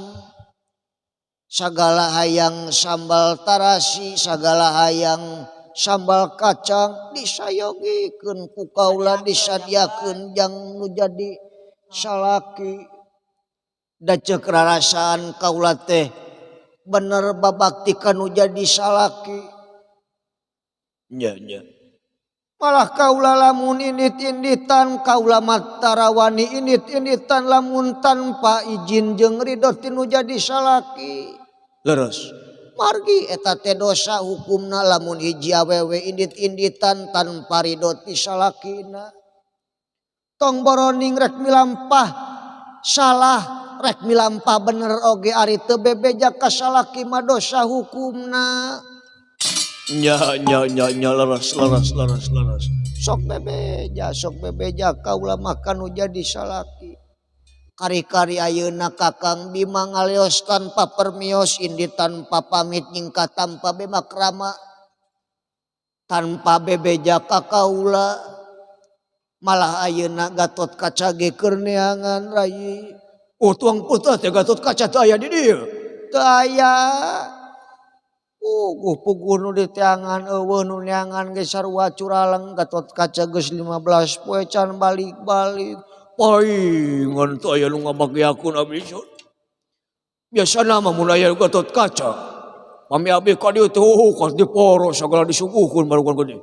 Sagala hayang sambal tarasi, sagala hayang sambal kacang disayogikeun ku kaula disadiakeun jang nu jadi salaki. Da ceuk rarasaan kaula teh bener babakti kanu jadi salaki. Nya. Malah kaula lamun indit-inditan kaula matarawani indit-inditan lamun tanpa izin jeung ridho tinu jadi salaki. Leres. Margi eta teh dosa hukumna lamun hiji awewe indit-inditan tanpa ridho ti salakina. Tong boroning rek milampah salah rek milampah bener oge ari teu bebeja ka salaki mah dosa hukumna. Nya leres. Sok bebeja kaula mah kanu jadi salaki. Kari-kari ayeuna Kakang Bima ngaleos tanpa permios indi tanpa pamit nyingkat tanpa bemakrama tanpa bebeja ka kaula malah ayeuna Gatot Kaca ge keur neangan rai. Oh tuang putra teh Gatot Kaca teh aya di dieu. Teu aya. Puguh nu diteangan eueuh nu neangan ge sarua curalang Gatot Kaca geus 15 poe can balik-balik. Paingan teu aya nu ngabagyakeun abdi. Biasa nama mulai Gatot Kaca. Pami abi ka dieu teh kos diporo sagala disuguhkeun barukan gede.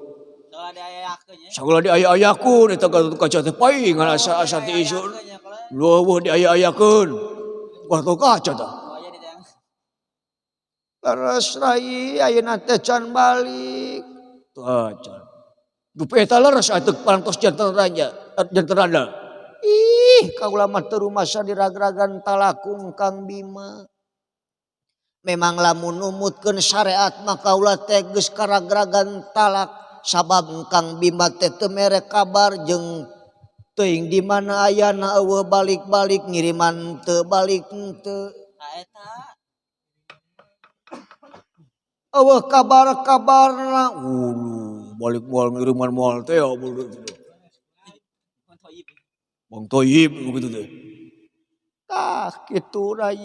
Kalau ada ayakeun nya. Sagala diaya-ayakeun eta Gatot Kaca teh paingan asa ti isun. Luweuh diaya-ayakeun. Gatot Kaca tah. Oh jadi yang Leres rai ayeuna teh can balik. Tah can. Dupe eta leres atuh parantos janten randa. Ih, kaula mah teu rumasa diragragan talakung Kang Bima. Memang lamun numutkeun syariat mah kaula teh geus karagragan talak sabab Kang Bima teh teu mere kabar jeung teuing di mana ayana eueuh balik-balik ngiriman teu balik teu. eta Eueuh kabar-kabarna balik moal ngiriman moal teh Bang Toyib begitu teh. Tah kitu rai.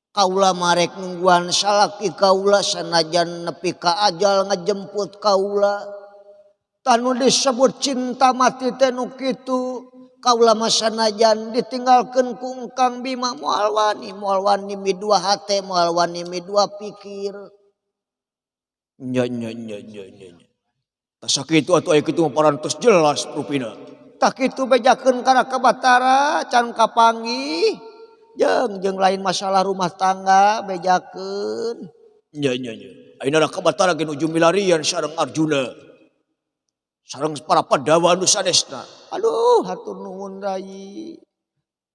Kaula marek nungguan salaki kaula sanajan nepi ka ajal ngajemput kaula. Tanu disebut cinta mati teh nu kitu. Kaula mah sanajan ditinggalkeun ku Kang Bima moal wani mi dua hate, moal wani mi dua pikir. Nya. Tah sakitu atuh aya kitu mah parantos jelas rupina. Tak itu bejakeun kana ka Batara can kapanggih jeung lain masalah rumah tangga bejakeun. Nya. Ayeuna ka Batara ge nuju milarian sareng Arjuna. Sareng para Pandawa anu sanesna. Aduh hatur nuhun rai.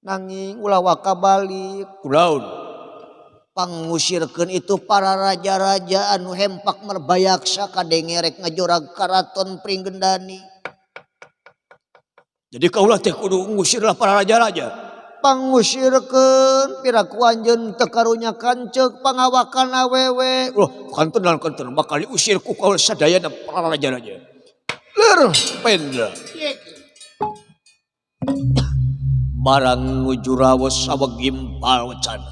Nanging ulah waka balik. Kunaon? Pangusirkeun itu para raja-raja anu hempak merbayaksa kadengerek ngajorag karaton Pringgendani. Jadi kaulah teh kudu ngusirlah para raja-raja. Pangusirkeun piraku anjeun teu karunya kanceuk pangawakan awewe. Loh, kantenan bakal diusir ku kaula sadayana para raja-raja. Ler pendra. Barang nuju rawos sawegimpal wecana.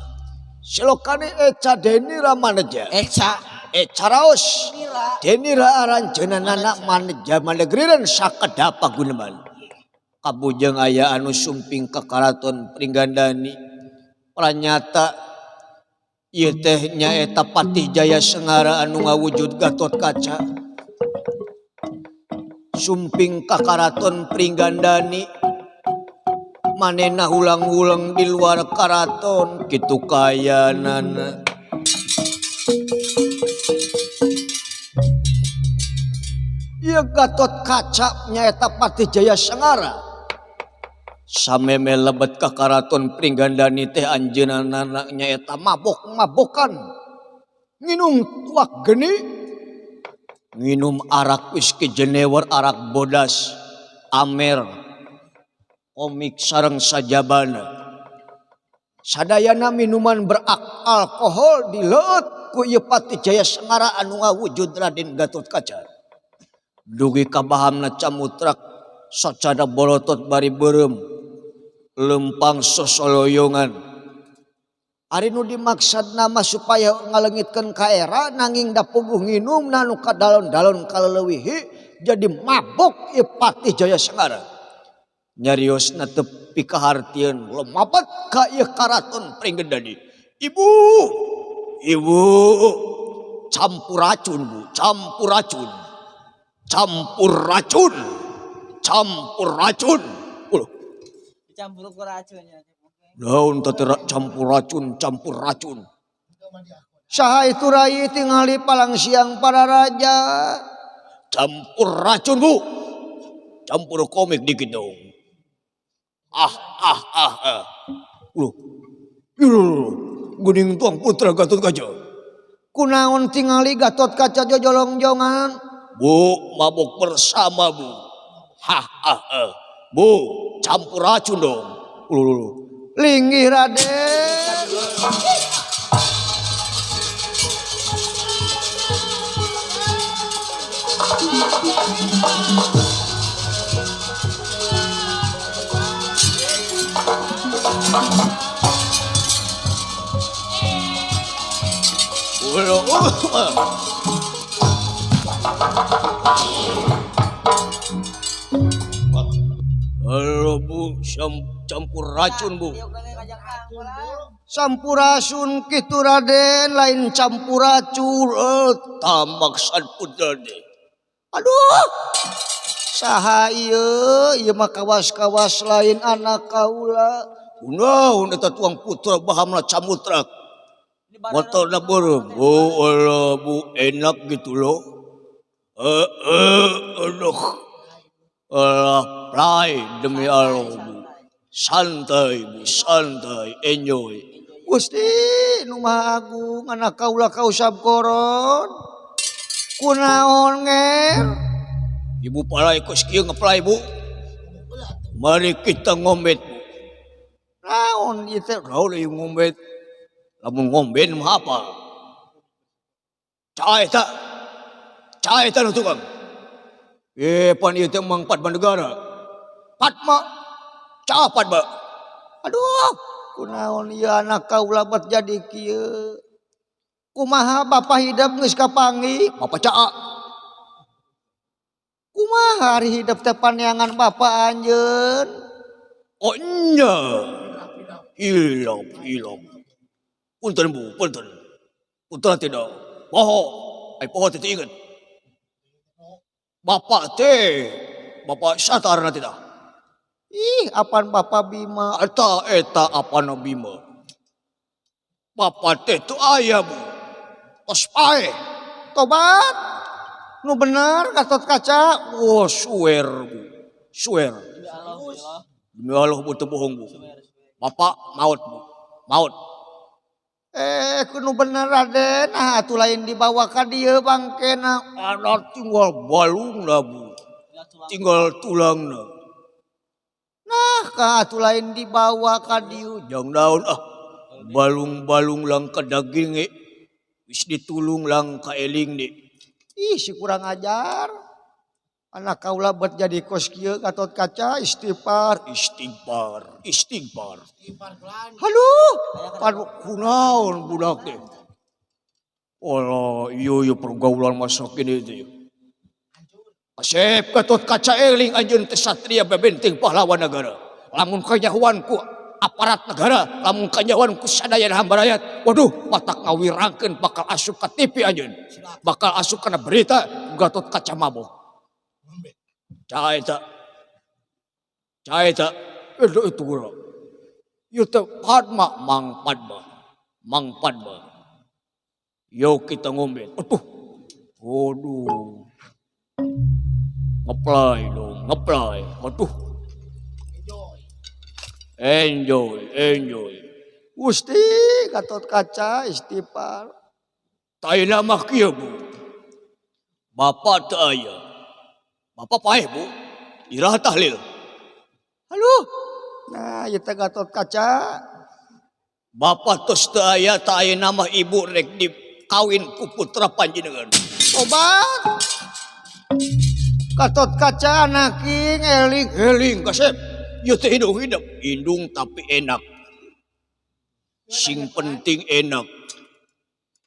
Silokane eca Deni Ramaneja. Eca raos. Deni ra aranjeunana maneja manegrireun sakedapa guneman. Kabujeng aya anu sumping ka karaton Pringgandani. Pranyata ieu teh nyaeta Patih Jaya Sengara anu ngawujud Gatot Kaca. Sumping ka karaton Pringgandani. Manehna ulang-ulang di luar karaton kitu kayanana. Ieu Gatot Kaca nyaeta Patih Jaya Sengara. Sameme lebet ka karaton Pringgandani teh anjeunna nyaeta mabok-mabokan. Nginum tuak geni, nginum arak whisky jenewer, arak bodas, amer, komik sareng sajabana. Sadayana minuman beralkohol dileut ku ieu Patih Jaya Sengara anu ngawujud Raden Gatot Kaca. Dugi kabahamna camutrak sacada bolotot bari beureum. Lempang sosoloyongan. Ari nu dimaksud nama supaya ngalengitkeun ka era nanging da puguh nginum nanu kadalon-dalon kaleuwihi jadi mabok ieu Patih Jaya Sengara. Nyariosna teu pikahartieun lemapat ka ieu karaton Pringgandani. Ibu campur racun Bu, campur racun. campur ku racunnya. Daun teh campur racun. Saha itu rai tingali palang siang para raja. Campur racun Bu. Campur komik dikit dong. Loh. Geuning tuang putra Gatot Kaca. Kunaon tingali Gatot Kaca jojolong-jongan? Bu, mabuk bersama Bu. Bu, campur racun dong. Linggih Raden. Halo Bu, campur racun Bu. Sampurasun kitu Raden lain campuracul Tamaksan putra de. aduh saha ieu mah kawas-kawas lain anak kaula Unaun eta tuang putra bahamna camutrak. Motorna beureum. Oh Allah bu enak gitu loh. Aduh. Allah play demi Allah bu. Santai bu, santai, enjoy. Gusti nu Maha Agung anak kaula kausab koron kunaon nger Ibu palai kos kieu ngeplay bu. Mari kita ngombet. naon ieu teh Raul yang ngombet. Lamun ngomben mah apa? Cai ta nu tukang. Pan ieu teh mang Padma negara. Padma. Cai Padma. aduh kunaon ieu anak kaula bet jadi kieu kumaha bapa hidup geus kapanggih Apa caa? kumaha hari hidup teh paneangan bapa anjeun Oh nya. Hilap. Punten bu, punten. Punten tidak. Poho. Poho teh ingat. Bapak satarna tidak. ih apan bapa Bima Eta apana Bima. Bapak teh tu aya bu. Tos pae. tobat nu bener Gatot Kaca Oh swear bu. Swear. Demi Allah bu teu bohong bu. Bapak maut bu. Maut. kudu bener Raden atuh lain dibawa ka dieu bangkena Ada tinggal balung lah bu. Tinggal tulangna. nah ka atuh lain dibawa ka dieu Jang daun balung-balung lang ka daging wis ditulung lang ka eling ni. ih si kurang ajar anak kaula bet jadi kos kieu Gatot Kaca istighfar haduh Padu kunaon budak teh. Allah iya pergaulan masa kini teh. Asep Gatot Kaca eling anjeun teh satria bebenteng pahlawan negara. Lamun kanyahuanku aparat negara, lamun kanyahuanku sadaya hamba rakyat. Waduh, matak ngawirangkeun bakal asup ka TV anjeun. Bakal asup kana berita Gatot Kaca mabok. Cai tak. Itu gula. Itu Padma, Mang Padma. Yo kita ngombe. Aduh. Ngeplay. Aduh. Enjoy. Gusti Gatot Kaca istighfar Taina mah kieu bu. Bapak teu aya. Bapak paeh bu. Irah tahlil. halo nah ieu teh Gatot Kaca Bapak tos teu aya ta aya nama ibu rek dikawin ku putra panjenengan. obat Gatot Kaca anak king Eling kasep. Ieu teh hidup. Indung tapi enak. Sing penting enak.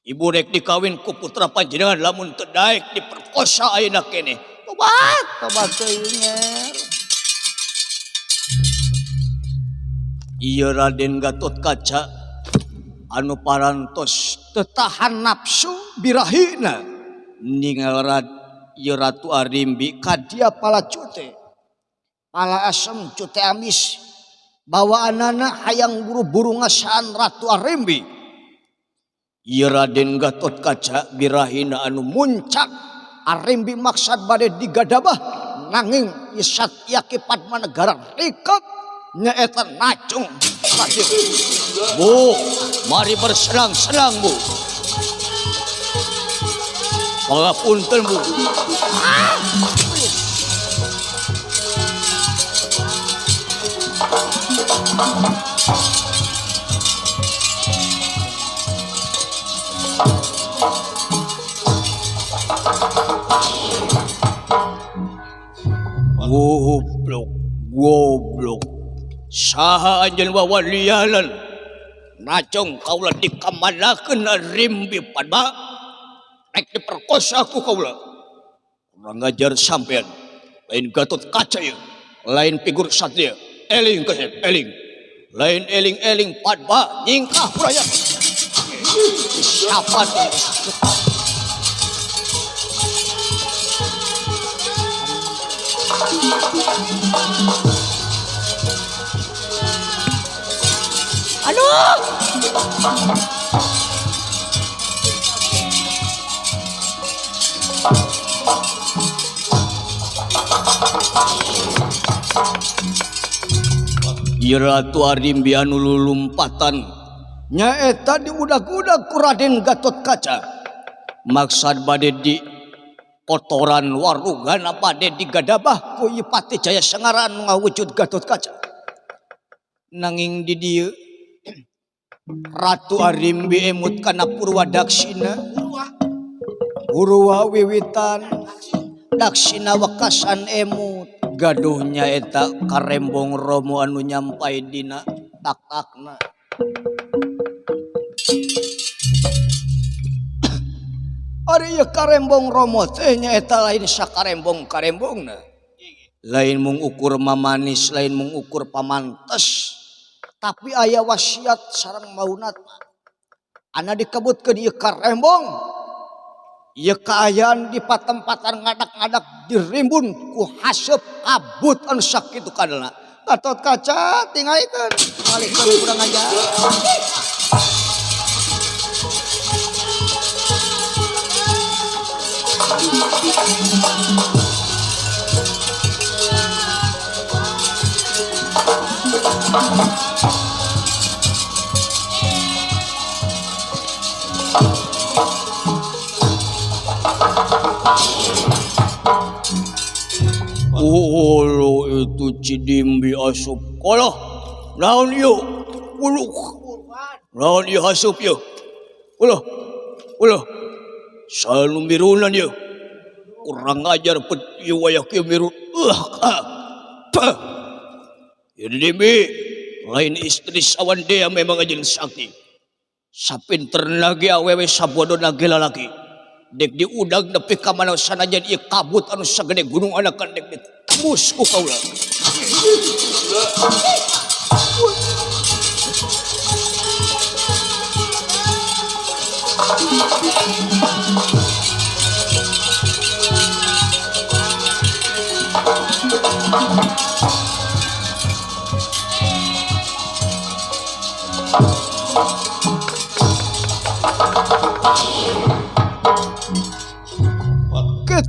Ibu rek dikawin ku putra panjenengan lamun teu daek diperkosa ayeuna keneh. tobat teuing nger Iya Raden Gatot Kaca anu parantos tetahan nafsu birahina ningal ieu Ratu Arimbi kadia palacute pala asem cute amis bawa anana hayang buru-buru ngasaan Ratu Arimbi. Ieu Raden Gatot Kaca birahina anu muncak Arimbi maksad bade digadabah nanging isat yaki Padma negara rikep nyaeta nacung. Bu, mari bersenang-senang bu. Pangapunten bu. Goblok. Saha anjeun wawalianan. Nacong kaula dikamanakeun Rimbi Padma. Rek diperkosa ku kaula. Kurang ngajar sampean. Lain Gatot Kaca ieu. Lain figur satria. Eling kasep, eling. lain eling-eling padba nyingkah praya siapa tuh aduh Ratu Arimbi anu lulumpatan nyaeta diudag-udag ku Raden Gatotkaca maksad bade di kotoran warugana bade digadabah ku Ipati Jaya Sengara anu ngawujud Gatotkaca nanging di dieu Ratu Arimbi emut kana Purwadaksina Purwa wiwitan Daksina wekasan emut gaduhnya eta karembong Romo anu nyampai dina takakna ari ieu karembong Romo teh nyaeta lain sakarembong-karembongna lain mung ukur mamanis lain mung ukur pamantes tapi aya wasiat sareng maunatna ana dikebutkeun ieu karembong ieu kaayaan di patempatan ngadak-ngadak dirimbun ku haseup kabut anu sakitu kadana Gatotkaca tingalikeun ngalikeun kurang ajar Ulu itu Cidimbi asup kolah naon ieu uluh naon ieu asup ieu ulah salumirunan ieu kurang ajar pet ieu wayah kieu miru Cidimbi lain istri sawandea memang ajeun sakti sapinter nage awewe sabodo nage lalaki dek diudag nepi ka mana sanajan ieu kabut anu sagede gunung anakan dek ditembus ku kaula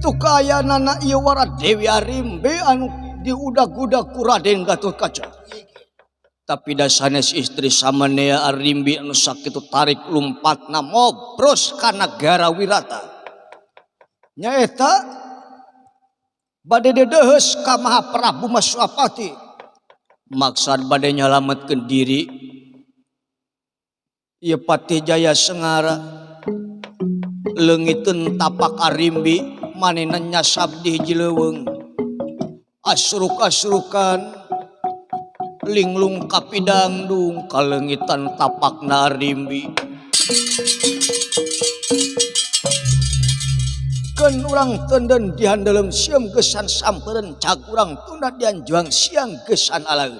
kitu kaayana ieu wara Dewi Arimbi anu diudag-udag ku Raden Gatotkaca tapi dasanes istri samanea Arimbi anu sakitu tarik lumpatna mobros ka nagara Wirata nyaeta bade dedeus ka Mahaprabu Maswapati maksad bade nyalametkeun diri ieu Pati Jaya Sengara leungiteun tapak Arimbi manehna nyasab di hiji leuweung asruk-asrukan linglung kapidangdung kalengitan tapakna Arimbi keun urang tenden dihandelem sieum gesan sampeureun cag urang tunda dianjuang siang gesan alaeun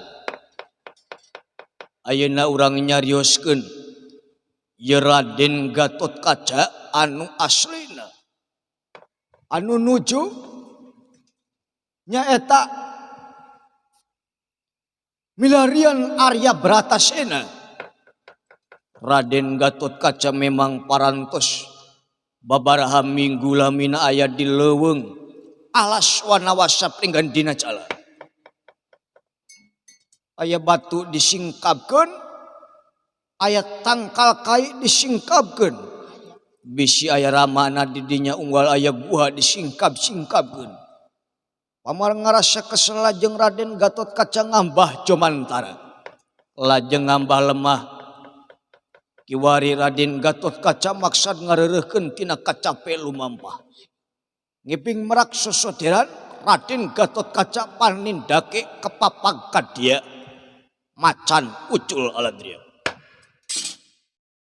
ayeuna urang nyarioskeun ieu Raden Gatotkaca anu aslina anu nuju nyaeta milarian Arya Bratasena Raden Gatotkaca memang parantos babaraha minggu lamina aya di leuweung alas wanawasa pringgan dina cala aya batu disingkapkeun aya tangkal kai disingkapkeun bisi aya ramana di dinya unggal aya buah disingkap-singkapkeun pamar ngarasa kesel lajeng Raden Gatotkaca ngambah jomantara lajeng ngambah lemah kiwari Raden Gatotkaca maksad ngareureuhkeun tina kacape lumampah ngiping merak sosoderan Raden Gatotkaca panindake kepapag ka dieu macan ucul aladria